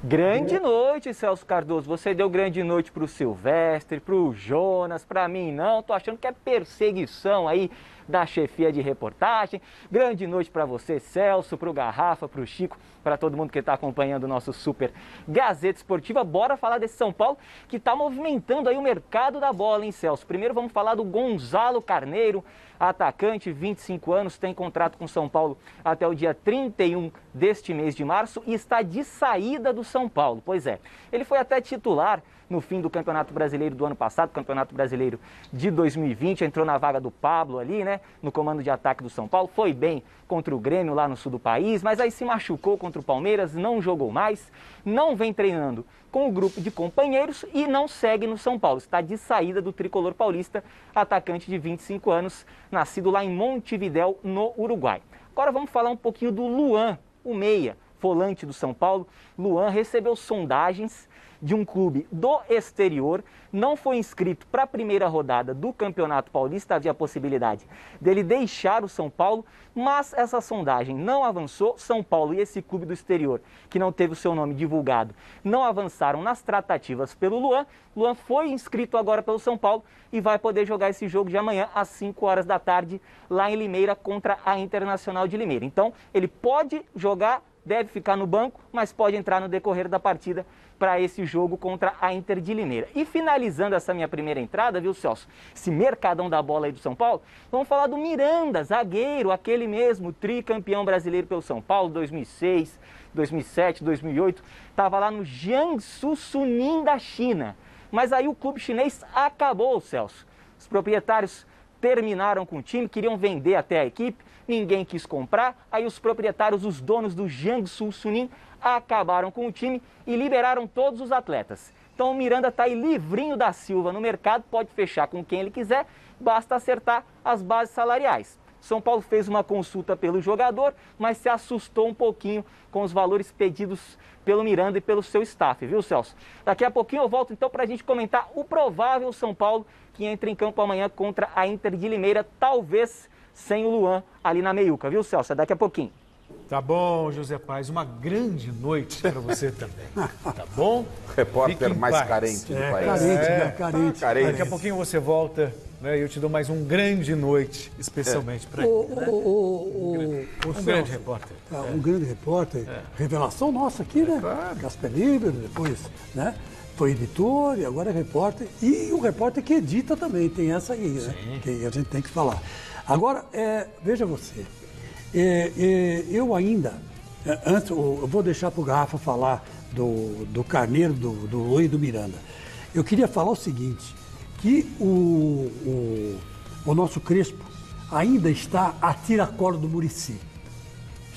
Grande noite, Celso Cardoso. Você deu grande noite para o Silvestre, para o Jonas, para mim não. Tô achando que é perseguição aí da chefia de reportagem. Grande noite para você, Celso, para o Garrafa, para o Chico, para todo mundo que está acompanhando o nosso Super Gazeta Esportiva. Bora falar desse São Paulo que está movimentando aí o mercado da bola, hein, Celso? Primeiro vamos falar do Gonzalo Carneiro, atacante, 25 anos, tem contrato com São Paulo até o dia 31 deste mês de março e está de saída do São Paulo. Pois é, ele foi até titular no fim do Campeonato Brasileiro do ano passado, Campeonato Brasileiro de 2020, entrou na vaga do Pablo ali, né, no comando de ataque do São Paulo, foi bem contra o Grêmio lá no sul do país, mas aí se machucou contra o Palmeiras, não jogou mais, não vem treinando com o grupo de companheiros e não segue no São Paulo. Está de saída do tricolor paulista, atacante de 25 anos, nascido lá em Montevidéu, no Uruguai. Agora vamos falar um pouquinho do Luan, o meia, volante do São Paulo. Luan recebeu sondagens de um clube do exterior, não foi inscrito para a primeira rodada do Campeonato Paulista, havia a possibilidade dele deixar o São Paulo, mas essa sondagem não avançou. São Paulo e esse clube do exterior, que não teve o seu nome divulgado, não avançaram nas tratativas pelo Luan. Luan foi inscrito agora pelo São Paulo e vai poder jogar esse jogo de amanhã às 5 horas da tarde lá em Limeira contra a Internacional de Limeira. Então ele pode jogar, deve ficar no banco, mas pode entrar no decorrer da partida para esse jogo contra a Inter de Limeira. E finalizando essa minha primeira entrada, viu, Celso? Esse mercadão da bola aí do São Paulo, vamos falar do Miranda, zagueiro, aquele mesmo, tricampeão brasileiro pelo São Paulo, 2006, 2007, 2008, estava lá no Jiangsu Suning da China. Mas aí o clube chinês acabou, Celso. Os proprietários terminaram com o time, queriam vender até a equipe, ninguém quis comprar, aí os proprietários, os donos do Jiangsu Suning, acabaram com o time e liberaram todos os atletas. Então o Miranda está aí livrinho da Silva no mercado, pode fechar com quem ele quiser, basta acertar as bases salariais. São Paulo fez uma consulta pelo jogador, mas se assustou um pouquinho com os valores pedidos pelo Miranda e pelo seu staff, viu, Celso? Daqui a pouquinho eu volto então para a gente comentar o provável São Paulo que entra em campo amanhã contra a Inter de Limeira, talvez sem o Luan ali na meiuca, viu, Celso? Daqui a pouquinho. Tá bom, José Paes, uma grande noite para você também, tá bom? Repórter mais carente do país. Carente. Daqui a pouquinho você volta, né, e eu te dou mais um grande noite, especialmente para ele. Um grande repórter. Um grande repórter, revelação nossa aqui, né? Claro. Casper Liber, depois, né? Foi editor e agora é repórter. E o repórter que edita também, tem essa aí, né? Que a gente tem que falar. Agora, veja você, eu ainda, antes, eu vou deixar para o Garrafa falar do Carneiro, do Luan e do Miranda. Eu queria falar o seguinte, que o nosso Crespo ainda está a tiracolo do Muricy.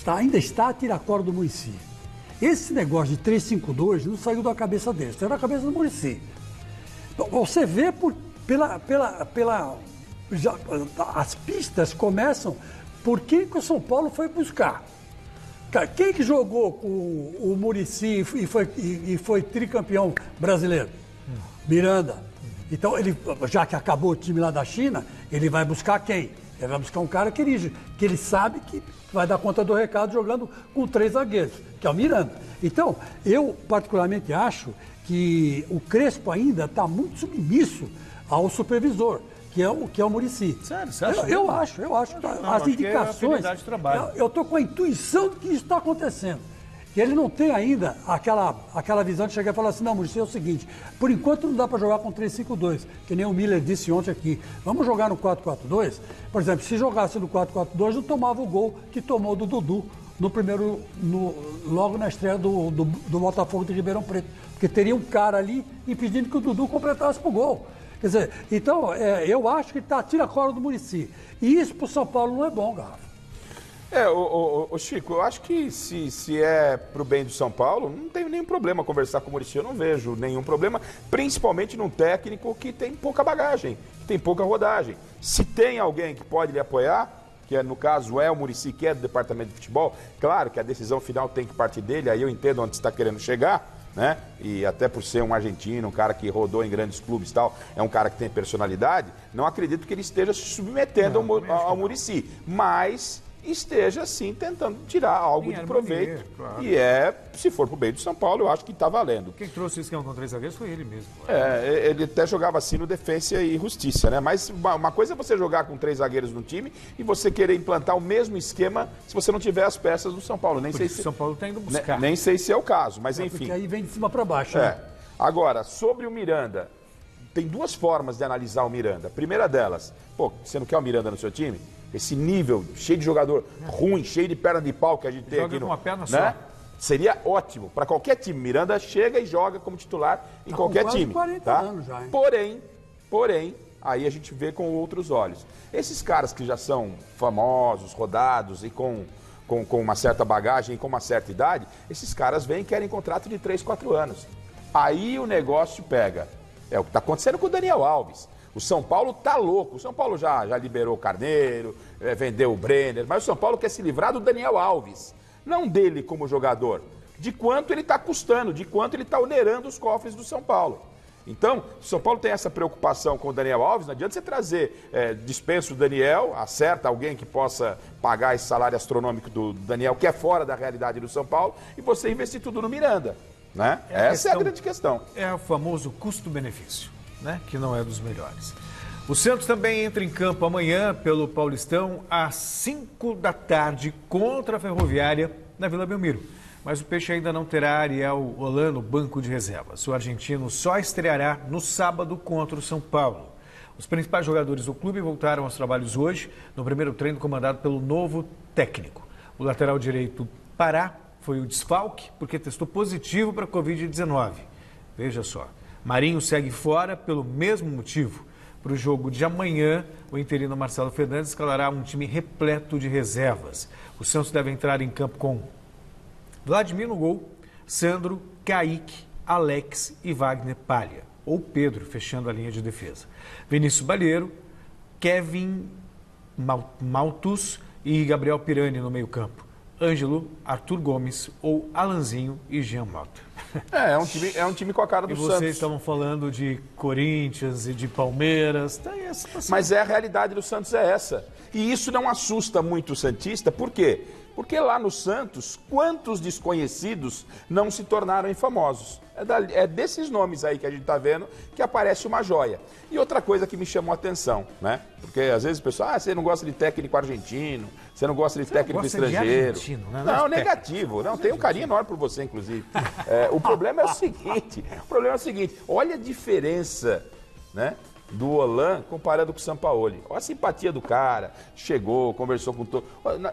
Ainda está a tiracolo do Muricy. Esse negócio de 3-5-2 não saiu da cabeça dele, saiu da cabeça do Muricy. Você vê as pistas começam por quem que o São Paulo foi buscar. Quem que jogou com o Muricy e foi tricampeão brasileiro? Miranda. Então, ele, já que acabou o time lá da China, ele vai buscar quem? Ele vai buscar um cara que ele sabe que vai dar conta do recado jogando com 3 zagueiros, que é o Miranda. Então, eu particularmente acho que o Crespo ainda está muito submisso ao supervisor, que é o Muricy. Sério, você acha? Eu acho. As indicações. Eu estou com a intuição de que isso está acontecendo. Que ele não tem ainda aquela visão de chegar e falar assim, não, Muricy, é o seguinte, por enquanto não dá para jogar com 3-5-2, que nem o Miller disse ontem aqui. Vamos jogar no 4-4-2? Por exemplo, se jogasse no 4-4-2, não tomava o gol que tomou do Dudu logo na estreia do Botafogo de Ribeirão Preto. Porque teria um cara ali impedindo que o Dudu completasse pro gol. Quer dizer, então, eu acho que tira a cola do Muricy. E isso pro São Paulo não é bom, Garrafa. Chico, eu acho que se é pro bem do São Paulo, não tem nenhum problema conversar com o Muricy. Eu não vejo nenhum problema, principalmente num técnico que tem pouca bagagem, que tem pouca rodagem. Se tem alguém que pode lhe apoiar, que no caso é o Muricy, que é do departamento de futebol, claro que a decisão final tem que partir dele, aí eu entendo onde você está querendo chegar, né? E até por ser um argentino, um cara que rodou em grandes clubes e tal, é um cara que tem personalidade, não acredito que ele esteja se submetendo ao Muricy, mas esteja, sim, tentando tirar algo de proveito. Claro. E se for pro bem do São Paulo, eu acho que está valendo. Quem trouxe o esquema com 3 zagueiros foi ele mesmo. Ele até jogava assim no Defensa e Justiça, né? Mas uma coisa é você jogar com 3 zagueiros no time e você querer implantar o mesmo esquema se você não tiver as peças do São Paulo. Nem sei se São Paulo está indo buscar. Nem sei se é o caso, mas enfim. Porque aí vem de cima para baixo, né? Agora, sobre o Miranda, tem 2 formas de analisar o Miranda. A primeira delas, você não quer o Miranda no seu time? Esse nível, cheio de jogador ruim, cheio de perna de pau que a gente tem aqui com uma perna, né? só. Seria ótimo para qualquer time. Miranda chega e joga como titular em qualquer time. 40 anos já, hein? Porém, aí a gente vê com outros olhos. Esses caras que já são famosos, rodados e com uma certa bagagem e com uma certa idade, esses caras vêm e querem contrato de 3, 4 anos. Aí o negócio pega. É o que está acontecendo com o Daniel Alves. O São Paulo tá louco. O São Paulo já liberou o Carneiro, vendeu o Brenner, mas o São Paulo quer se livrar do Daniel Alves. Não dele como jogador, de quanto ele está custando, de quanto ele está onerando os cofres do São Paulo. Então, se o São Paulo tem essa preocupação com o Daniel Alves, não adianta você trazer, dispensa o Daniel, acerta alguém que possa pagar esse salário astronômico do Daniel, que é fora da realidade do São Paulo, e você investir tudo no Miranda. Né? Essa é a grande questão. É o famoso custo-benefício. Né? Que não é dos melhores. O Santos também entra em campo amanhã pelo Paulistão às 5 da tarde contra a Ferroviária na Vila Belmiro. Mas o Peixe ainda não terá Ariel Holan no banco de reservas. O argentino só estreará no sábado contra o São Paulo. Os principais jogadores do clube voltaram aos trabalhos hoje no primeiro treino comandado pelo novo técnico. O lateral direito Pará foi o desfalque porque testou positivo para a Covid-19. Veja só. Marinho segue fora pelo mesmo motivo. Para o jogo de amanhã, o interino Marcelo Fernandes escalará um time repleto de reservas. O Santos deve entrar em campo com Vladimir no gol, Sandro, Kaique, Alex e Wagner Palha, ou Pedro, fechando a linha de defesa. Vinícius Balheiro, Kevin Maltus e Gabriel Pirani no meio campo. Ângelo, Arthur Gomes ou Alanzinho e Jean Mota. É um time com a cara do Santos. E vocês estavam falando de Corinthians e de Palmeiras. Tem essa situação. Mas a realidade do Santos é essa. E isso não assusta muito o santista. Por quê? Porque lá no Santos, quantos desconhecidos não se tornaram famosos? É desses nomes aí que a gente está vendo que aparece uma joia. E outra coisa que me chamou a atenção, né? Porque às vezes o pessoal, você não gosta de técnico argentino, você não gosta de técnico estrangeiro. De argentino, né? Não, negativo. Não, tenho um carinho enorme por você, inclusive. O problema é o seguinte, olha a diferença, né? Do Holan comparando com o Sampaoli. Olha a simpatia do cara, chegou, conversou com todo...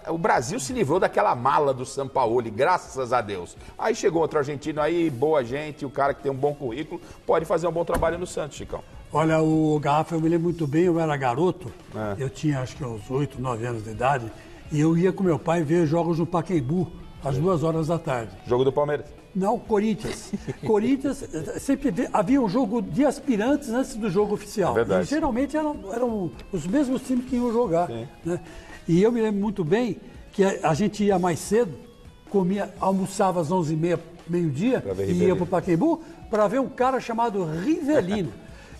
O Brasil se livrou daquela mala do Sampaoli, graças a Deus. Aí chegou outro argentino aí, boa gente, o cara que tem um bom currículo, pode fazer um bom trabalho no Santos, Chicão. Olha, o Garrafa, eu me lembro muito bem, eu era garoto, eu tinha acho que uns 8, 9 anos de idade, e eu ia com meu pai ver jogos no Pacaembu, às 2 horas da tarde. Jogo do Palmeiras? Não, Corinthians. Corinthians, sempre havia um jogo de aspirantes antes do jogo oficial. Verdade. E geralmente eram os mesmos times que iam jogar. Né? E eu me lembro muito bem que a gente ia mais cedo, almoçava às 11h30, meio-dia, e ia para o Pacaembu para ver um cara chamado Rivelino.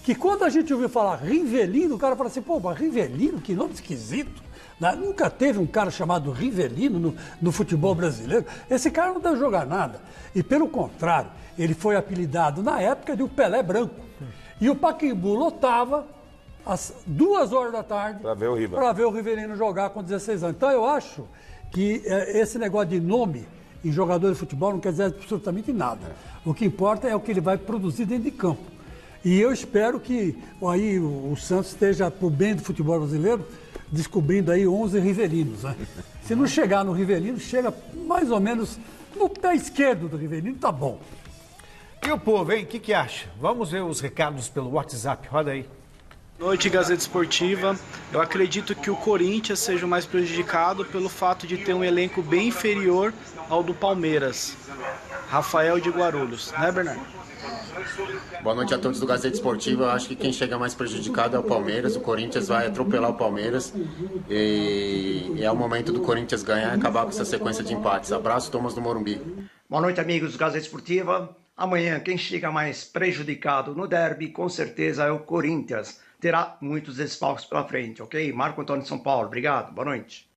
que quando a gente ouviu falar Rivelino, o cara fala assim, pô, mas Rivelino, que nome esquisito. Nunca teve um cara chamado Rivelino no futebol brasileiro. Esse cara não deve jogar nada. E pelo contrário, ele foi apelidado na época de o Pelé Branco. E o Pacaembu lotava às 2 horas da tarde para ver o Rivelino jogar com 16 anos. Então eu acho que esse negócio de nome em jogador de futebol não quer dizer absolutamente nada. O que importa é o que ele vai produzir dentro de campo. E eu espero que aí o Santos esteja, para o bem do futebol brasileiro, descobrindo aí 11 Rivelinos, né? Se não chegar no Rivelino, chega mais ou menos no pé esquerdo do Rivelino, tá bom. E o povo, hein? O que acha? Vamos ver os recados pelo WhatsApp, roda aí. Boa noite, Gazeta Esportiva. Eu acredito que o Corinthians seja o mais prejudicado pelo fato de ter um elenco bem inferior ao do Palmeiras. Rafael de Guarulhos, né, Bernardo? Boa noite a todos do Gazeta Esportiva. Eu acho que quem chega mais prejudicado é o Palmeiras. O Corinthians vai atropelar o Palmeiras e é o momento do Corinthians ganhar e acabar com essa sequência de empates. Abraço, Thomas do Morumbi. Boa noite, amigos do Gazeta Esportiva. Amanhã, quem chega mais prejudicado no derby, com certeza é o Corinthians. Terá muitos desfalques pela frente, ok? Marco Antônio de São Paulo, obrigado, boa noite.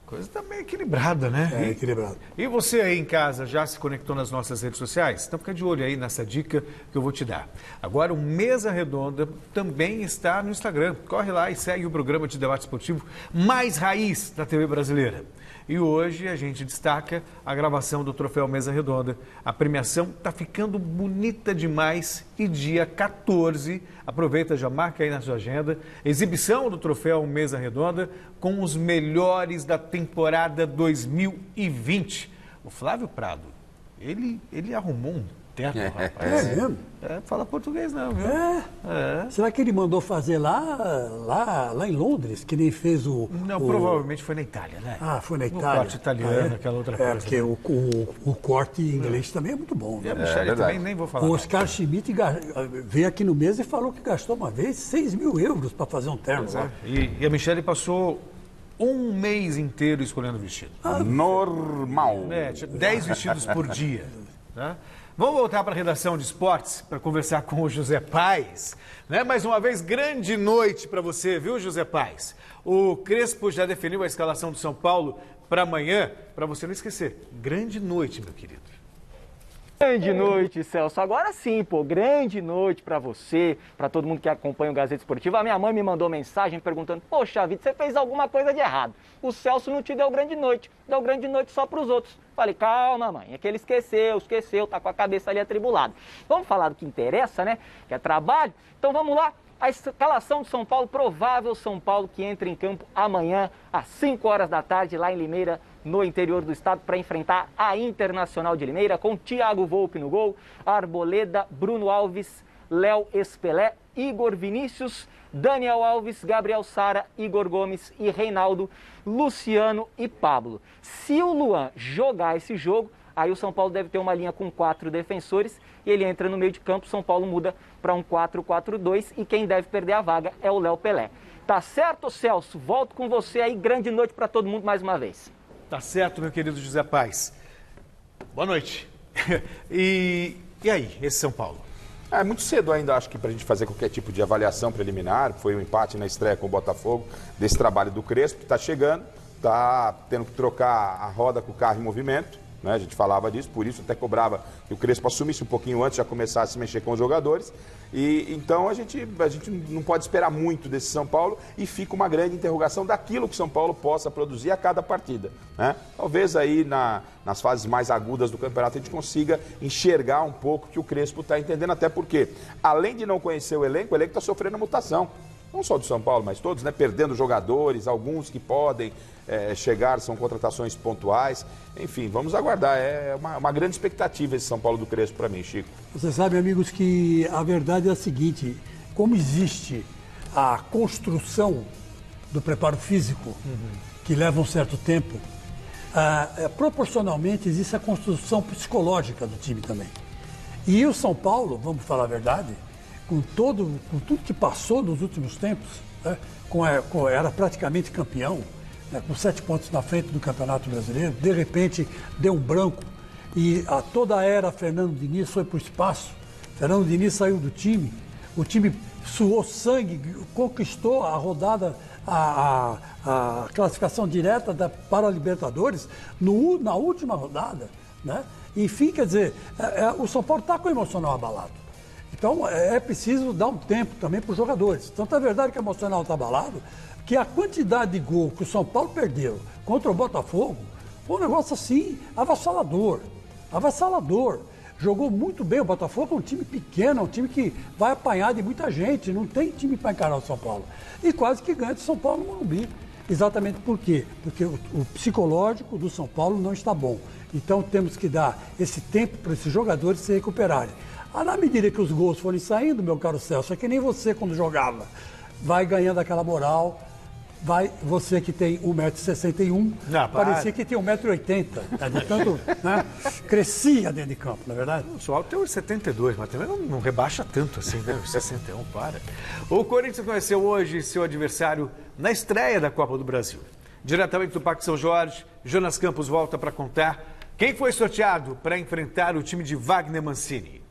Coisa também equilibrada, né? É, equilibrado. E você aí em casa já se conectou nas nossas redes sociais? Então fica de olho aí nessa dica que eu vou te dar. Agora o Mesa Redonda também está no Instagram. Corre lá e segue o programa de debate esportivo mais raiz da TV brasileira. E hoje a gente destaca a gravação do Troféu Mesa Redonda. A premiação está ficando bonita demais e dia 14, aproveita, já marca aí na sua agenda, exibição do Troféu Mesa Redonda com os melhores da temporada 2020. O Flávio Prado, ele arrumou um terno, rapaz. É mesmo? Fala português não, viu? Será que ele mandou fazer lá em Londres, que nem fez o... Não, provavelmente foi na Itália, né? Ah, foi na O Itália. corte italiano, aquela outra coisa. Porque o corte em inglês também é muito bom. E a Né? Michele também nem vou falar. O Oscar Schmidt veio aqui no mês e falou que gastou uma vez 6 mil euros para fazer um terno. E a Michele passou um mês inteiro escolhendo vestido. Normal. 10 vestidos por dia. Tá? Vamos voltar para a redação de esportes para conversar com o José Paes. Né? Mais uma vez, grande noite para você, viu, José Paes? O Crespo já definiu a escalação do São Paulo para amanhã, para você não esquecer. Grande noite, meu querido. Grande noite, Celso. Agora sim, pô, grande noite pra você, pra todo mundo que acompanha o Gazeta Esportiva. A minha mãe me mandou mensagem perguntando, poxa vida, você fez alguma coisa de errado. O Celso não te deu grande noite, deu grande noite só pros outros. Falei, calma, mãe, é que ele esqueceu, tá com a cabeça ali atribulada. Vamos falar do que interessa, né, que é trabalho? Então vamos lá. A escalação de São Paulo, provável São Paulo que entra em campo amanhã às 5 horas da tarde lá em Limeira, no interior do estado, para enfrentar a Internacional de Limeira, com Thiago Volpi no gol, Arboleda, Bruno Alves, Léo Espelé, Igor Vinícius, Daniel Alves, Gabriel Sara, Igor Gomes e Reinaldo, Luciano e Pablo. Se o Luan jogar esse jogo, aí o São Paulo deve ter uma linha com 4 defensores e ele entra no meio de campo, São Paulo muda para um 4-4-2 e quem deve perder a vaga é o Léo Pelé. Tá certo, Celso? Volto com você aí, grande noite para todo mundo mais uma vez. Tá certo, meu querido José Paes. Boa noite. E aí, esse São Paulo? É muito cedo ainda, acho que, para a gente fazer qualquer tipo de avaliação preliminar. Foi um empate na estreia com o Botafogo, desse trabalho do Crespo, que está chegando, está tendo que trocar a roda com o carro em movimento. Né? A gente falava disso, por isso até cobrava que o Crespo assumisse um pouquinho antes, já começasse a se mexer com os jogadores. E então a gente não pode esperar muito desse São Paulo e fica uma grande interrogação daquilo que o São Paulo possa produzir a cada partida. Né? Talvez aí nas fases mais agudas do campeonato a gente consiga enxergar um pouco que o Crespo está entendendo, até porque, além de não conhecer o elenco está sofrendo mutação. Não só do São Paulo, mas todos, né? Perdendo jogadores, alguns que podem chegar, são contratações pontuais. Enfim, vamos aguardar. É uma grande expectativa esse São Paulo do Crespo para mim, Chico. Você sabe, amigos, que a verdade é a seguinte: como existe a construção do preparo físico, que leva um certo tempo, proporcionalmente existe a construção psicológica do time também. E o São Paulo, vamos falar a verdade, com tudo que passou nos últimos tempos, né, era praticamente campeão, né, com 7 pontos na frente do Campeonato Brasileiro, de repente deu um branco e toda a era Fernando Diniz foi para o espaço. Fernando Diniz saiu do time, O time suou sangue, conquistou a rodada, a classificação direta para a Libertadores na última rodada, né? Enfim, quer dizer, o São Paulo está com o emocional abalado. Então, é preciso dar um tempo também para os jogadores. Tanto é verdade que o emocional está abalado, que a quantidade de gol que o São Paulo perdeu contra o Botafogo foi um negócio assim, avassalador. Avassalador. Jogou muito bem o Botafogo, é um time pequeno, é um time que vai apanhar de muita gente, não tem time para encarar o São Paulo. E quase que ganha do São Paulo no Morumbi. Exatamente por quê? Porque o psicológico do São Paulo não está bom. Então temos que dar esse tempo para esses jogadores se recuperarem. Na medida que os gols forem saindo, meu caro Celso, é que nem você quando jogava, vai ganhando aquela moral. Você que tem 1,61 m, parecia que tem 1,80 m. De tanto, né, crescia dentro de campo, não é verdade? O alto tem 1,72 m, mas também não rebaixa tanto assim, né? 61, para. O Corinthians conheceu hoje seu adversário na estreia da Copa do Brasil. Diretamente do Parque São Jorge, Jonas Campos volta para contar quem foi sorteado para enfrentar o time de Wagner Mancini.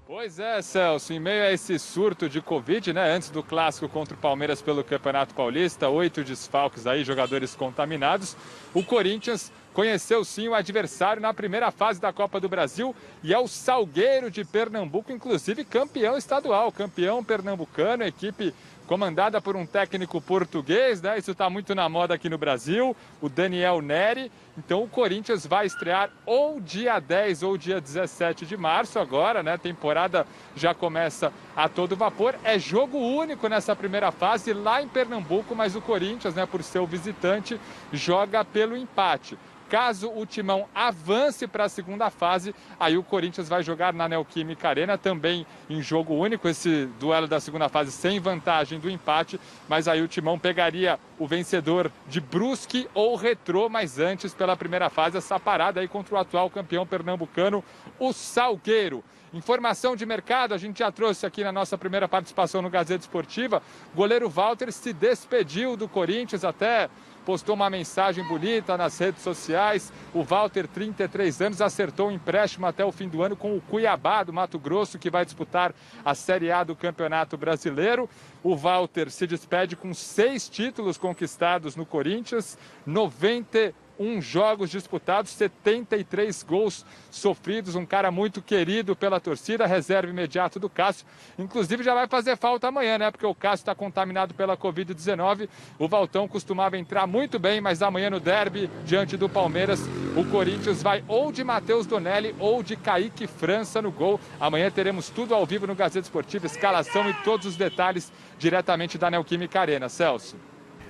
Pois é, Celso, em meio a esse surto de Covid, né, antes do clássico contra o Palmeiras pelo Campeonato Paulista, 8 desfalques aí, jogadores contaminados, o Corinthians conheceu sim o adversário na primeira fase da Copa do Brasil e é o Salgueiro de Pernambuco, inclusive campeão estadual, campeão pernambucano, equipe comandada por um técnico português, né? Isso está muito na moda aqui no Brasil, o Daniel Neri. Então o Corinthians vai estrear ou dia 10 ou dia 17 de março agora, né? A temporada já começa a todo vapor. É jogo único nessa primeira fase lá em Pernambuco, mas o Corinthians, né, por ser o visitante, joga pelo empate. Caso o Timão avance para a segunda fase, aí o Corinthians vai jogar na Neoquímica Arena, também em jogo único, esse duelo da segunda fase sem vantagem do empate, mas aí o Timão pegaria o vencedor de Brusque ou Retrô, mas antes, pela primeira fase, essa parada aí contra o atual campeão pernambucano, o Salgueiro. Informação de mercado, a gente já trouxe aqui na nossa primeira participação no Gazeta Esportiva, goleiro Walter se despediu do Corinthians, até postou uma mensagem bonita nas redes sociais. O Walter, 33 anos, acertou um empréstimo até o fim do ano com o Cuiabá do Mato Grosso, que vai disputar a Série A do Campeonato Brasileiro. O Walter se despede com 6 títulos conquistados no Corinthians, 91 jogos disputados, 73 gols sofridos, um cara muito querido pela torcida, reserva imediato do Cássio, inclusive já vai fazer falta amanhã, né, porque o Cássio está contaminado pela Covid-19, o Valtão costumava entrar muito bem, mas amanhã no derby, diante do Palmeiras, o Corinthians vai ou de Matheus Donelli ou de Kaique França no gol. Amanhã teremos tudo ao vivo no Gazeta Esportiva, escalação e todos os detalhes diretamente da Neoquímica Arena. Celso.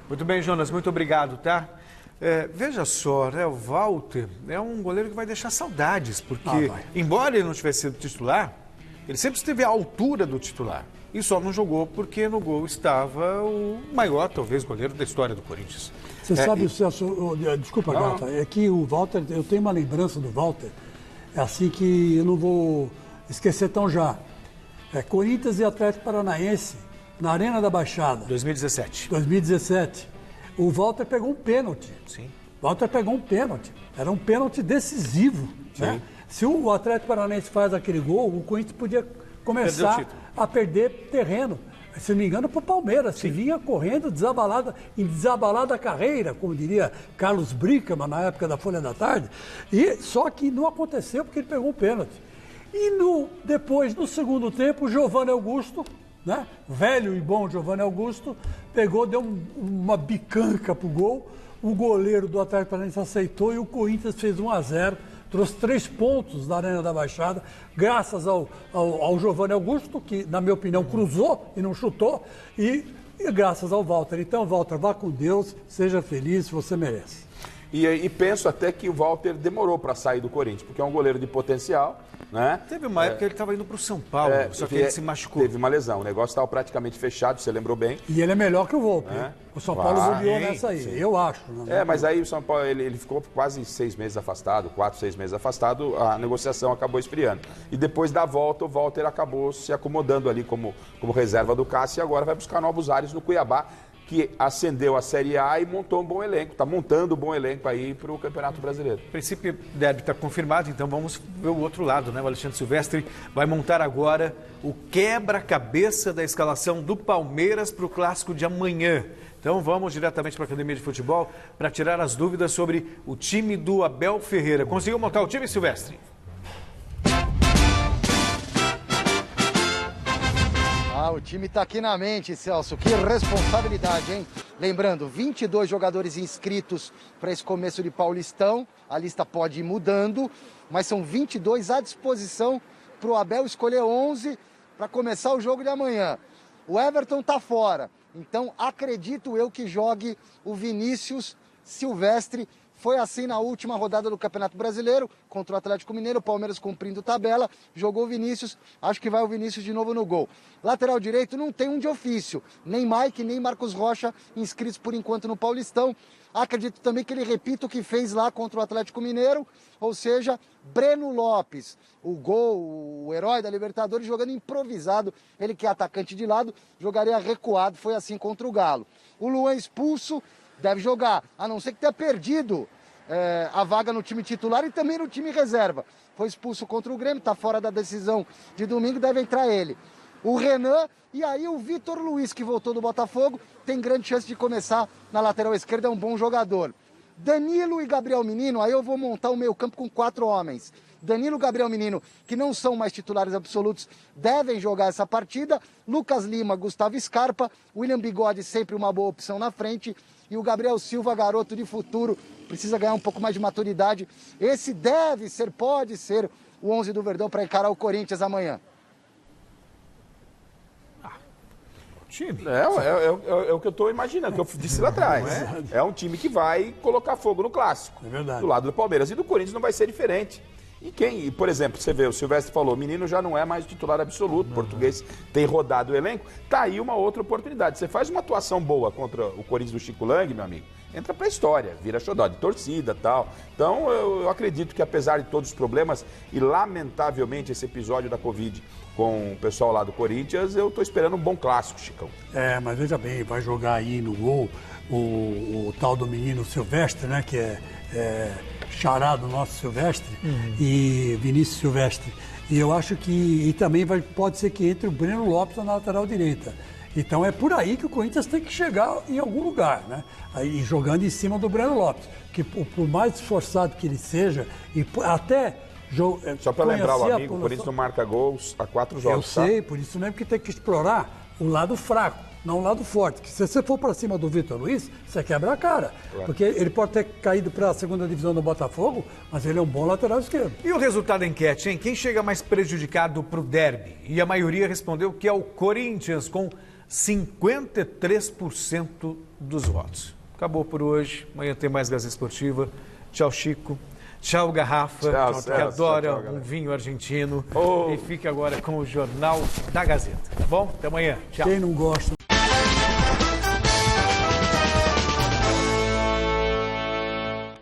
Muito bem, Jonas, muito obrigado, tá? Veja só, né, o Walter é um goleiro que vai deixar saudades, porque, embora ele não tivesse sido titular, ele sempre esteve à altura do titular. E só não jogou porque no gol estava o maior, talvez, goleiro da história do Corinthians. Você sabe, Celso, desculpa, Gata, é que o Walter, eu tenho uma lembrança do Walter, é assim que eu não vou esquecer tão já. Corinthians e Atlético Paranaense, na Arena da Baixada. 2017. O Walter pegou um pênalti. Sim. O Walter pegou um pênalti. Era um pênalti decisivo. Né? Se o Atlético Paranaense faz aquele gol, o Corinthians podia começar a perder terreno. Se não me engano, para o Palmeiras. Se vinha correndo, desabalada a carreira, como diria Carlos Brickman na época da Folha da Tarde. Só que não aconteceu porque ele pegou um pênalti. E depois, no segundo tempo, o Giovanni Augusto, né? Velho e bom Giovanni Augusto, pegou, deu uma bicanca pro gol, o goleiro do Atlético Paranaense aceitou e o Corinthians fez 1-0, trouxe 3 pontos da Arena da Baixada, graças ao Giovanni Augusto, que, na minha opinião, cruzou e não chutou, e graças ao Walter. Então, Walter, vá com Deus, seja feliz, você merece. E penso até que o Walter demorou para sair do Corinthians, porque é um goleiro de potencial, né? Teve uma época que ele estava indo para o São Paulo, só que ele se machucou. Teve uma lesão, o negócio estava praticamente fechado, você lembrou bem. E ele é melhor que o Volpe. O São Paulo bobeou nessa aí, eu acho. Mas aí o São Paulo ele ficou quase 6 meses afastado, 4, 6 meses afastado, a negociação acabou esfriando. E depois da volta, o Walter acabou se acomodando ali como reserva do Cássio e agora vai buscar novos ares no Cuiabá. que ascendeu a Série A e montou um bom elenco. Está montando um bom elenco aí para o Campeonato Brasileiro. O princípio derby está confirmado, então vamos ver o outro lado, né? O Alexandre Silvestre vai montar agora o quebra-cabeça da escalação do Palmeiras para o clássico de amanhã. Então vamos diretamente para a Academia de Futebol para tirar as dúvidas sobre o time do Abel Ferreira. Conseguiu montar o time, Silvestre? O time está aqui na mente, Celso. Que responsabilidade, hein? Lembrando, 22 jogadores inscritos para esse começo de Paulistão. A lista pode ir mudando, mas são 22 à disposição para o Abel escolher 11 para começar o jogo de amanhã. O Everton está fora, então acredito eu que jogue o Vinícius Silvestre. Foi assim na última rodada do Campeonato Brasileiro, contra o Atlético Mineiro, o Palmeiras cumprindo tabela, jogou o Vinícius, acho que vai o Vinícius de novo no gol. Lateral direito não tem um de ofício, nem Mike, nem Marcos Rocha inscritos por enquanto no Paulistão. Acredito também que ele repita o que fez lá contra o Atlético Mineiro, ou seja, Breno Lopes, o gol, o herói da Libertadores, jogando improvisado, ele que é atacante de lado, jogaria recuado, foi assim contra o Galo. O Luan expulso, deve jogar, a não ser que tenha perdido a vaga no time titular e também no time reserva. Foi expulso contra o Grêmio, está fora da decisão de domingo, deve entrar ele. O Renan e aí o Vitor Luiz, que voltou do Botafogo, tem grande chance de começar na lateral esquerda, é um bom jogador. Danilo e Gabriel Menino, aí eu vou montar o meio campo com 4 homens. Danilo e Gabriel Menino, que não são mais titulares absolutos, devem jogar essa partida. Lucas Lima, Gustavo Scarpa, William Bigode, sempre uma boa opção na frente. E o Gabriel Silva, garoto de futuro, precisa ganhar um pouco mais de maturidade. Esse deve ser, pode ser, o 11 do Verdão para encarar o Corinthians amanhã. É o que eu estou imaginando, que eu disse lá atrás. É um time que vai colocar fogo no clássico. É verdade. Do lado do Palmeiras. E do Corinthians não vai ser diferente. E por exemplo, você vê, o Silvestre falou, o menino já não é mais titular absoluto, o português tem rodado o elenco, tá aí uma outra oportunidade. Você faz uma atuação boa contra o Corinthians do Chico Lang, meu amigo, entra pra história, vira xodó de torcida e tal. Então eu acredito que apesar de todos os problemas, e lamentavelmente esse episódio da Covid com o pessoal lá do Corinthians, eu tô esperando um bom clássico, Chicão. Mas veja bem, vai jogar aí no gol o tal do menino Silvestre, né, que é charado nosso Silvestre, e Vinícius Silvestre. E eu acho que também pode ser que entre o Breno Lopes na lateral direita. Então é por aí que o Corinthians tem que chegar em algum lugar, né? Aí, jogando em cima do Breno Lopes. Que por mais esforçado que ele seja, e até... Só para lembrar o amigo, o Corinthians não marca gols há 4 jogos. Eu sei, por isso mesmo que tem que explorar o lado fraco, não o lado forte. Que se você for para cima do Vitor Luiz, você quebra a cara. Claro. Porque ele pode ter caído para a segunda divisão do Botafogo, mas ele é um bom lateral esquerdo. E o resultado da enquete, hein? Quem chega mais prejudicado para o derby? E a maioria respondeu que é o Corinthians, com 53% dos votos. Acabou por hoje. Amanhã tem mais Gazeta Esportiva. Tchau, Chico. Tchau, Garrafa, que adora um vinho argentino. E fica agora com o Jornal da Gazeta. Tá bom? Até amanhã. Tchau. Quem não gosta...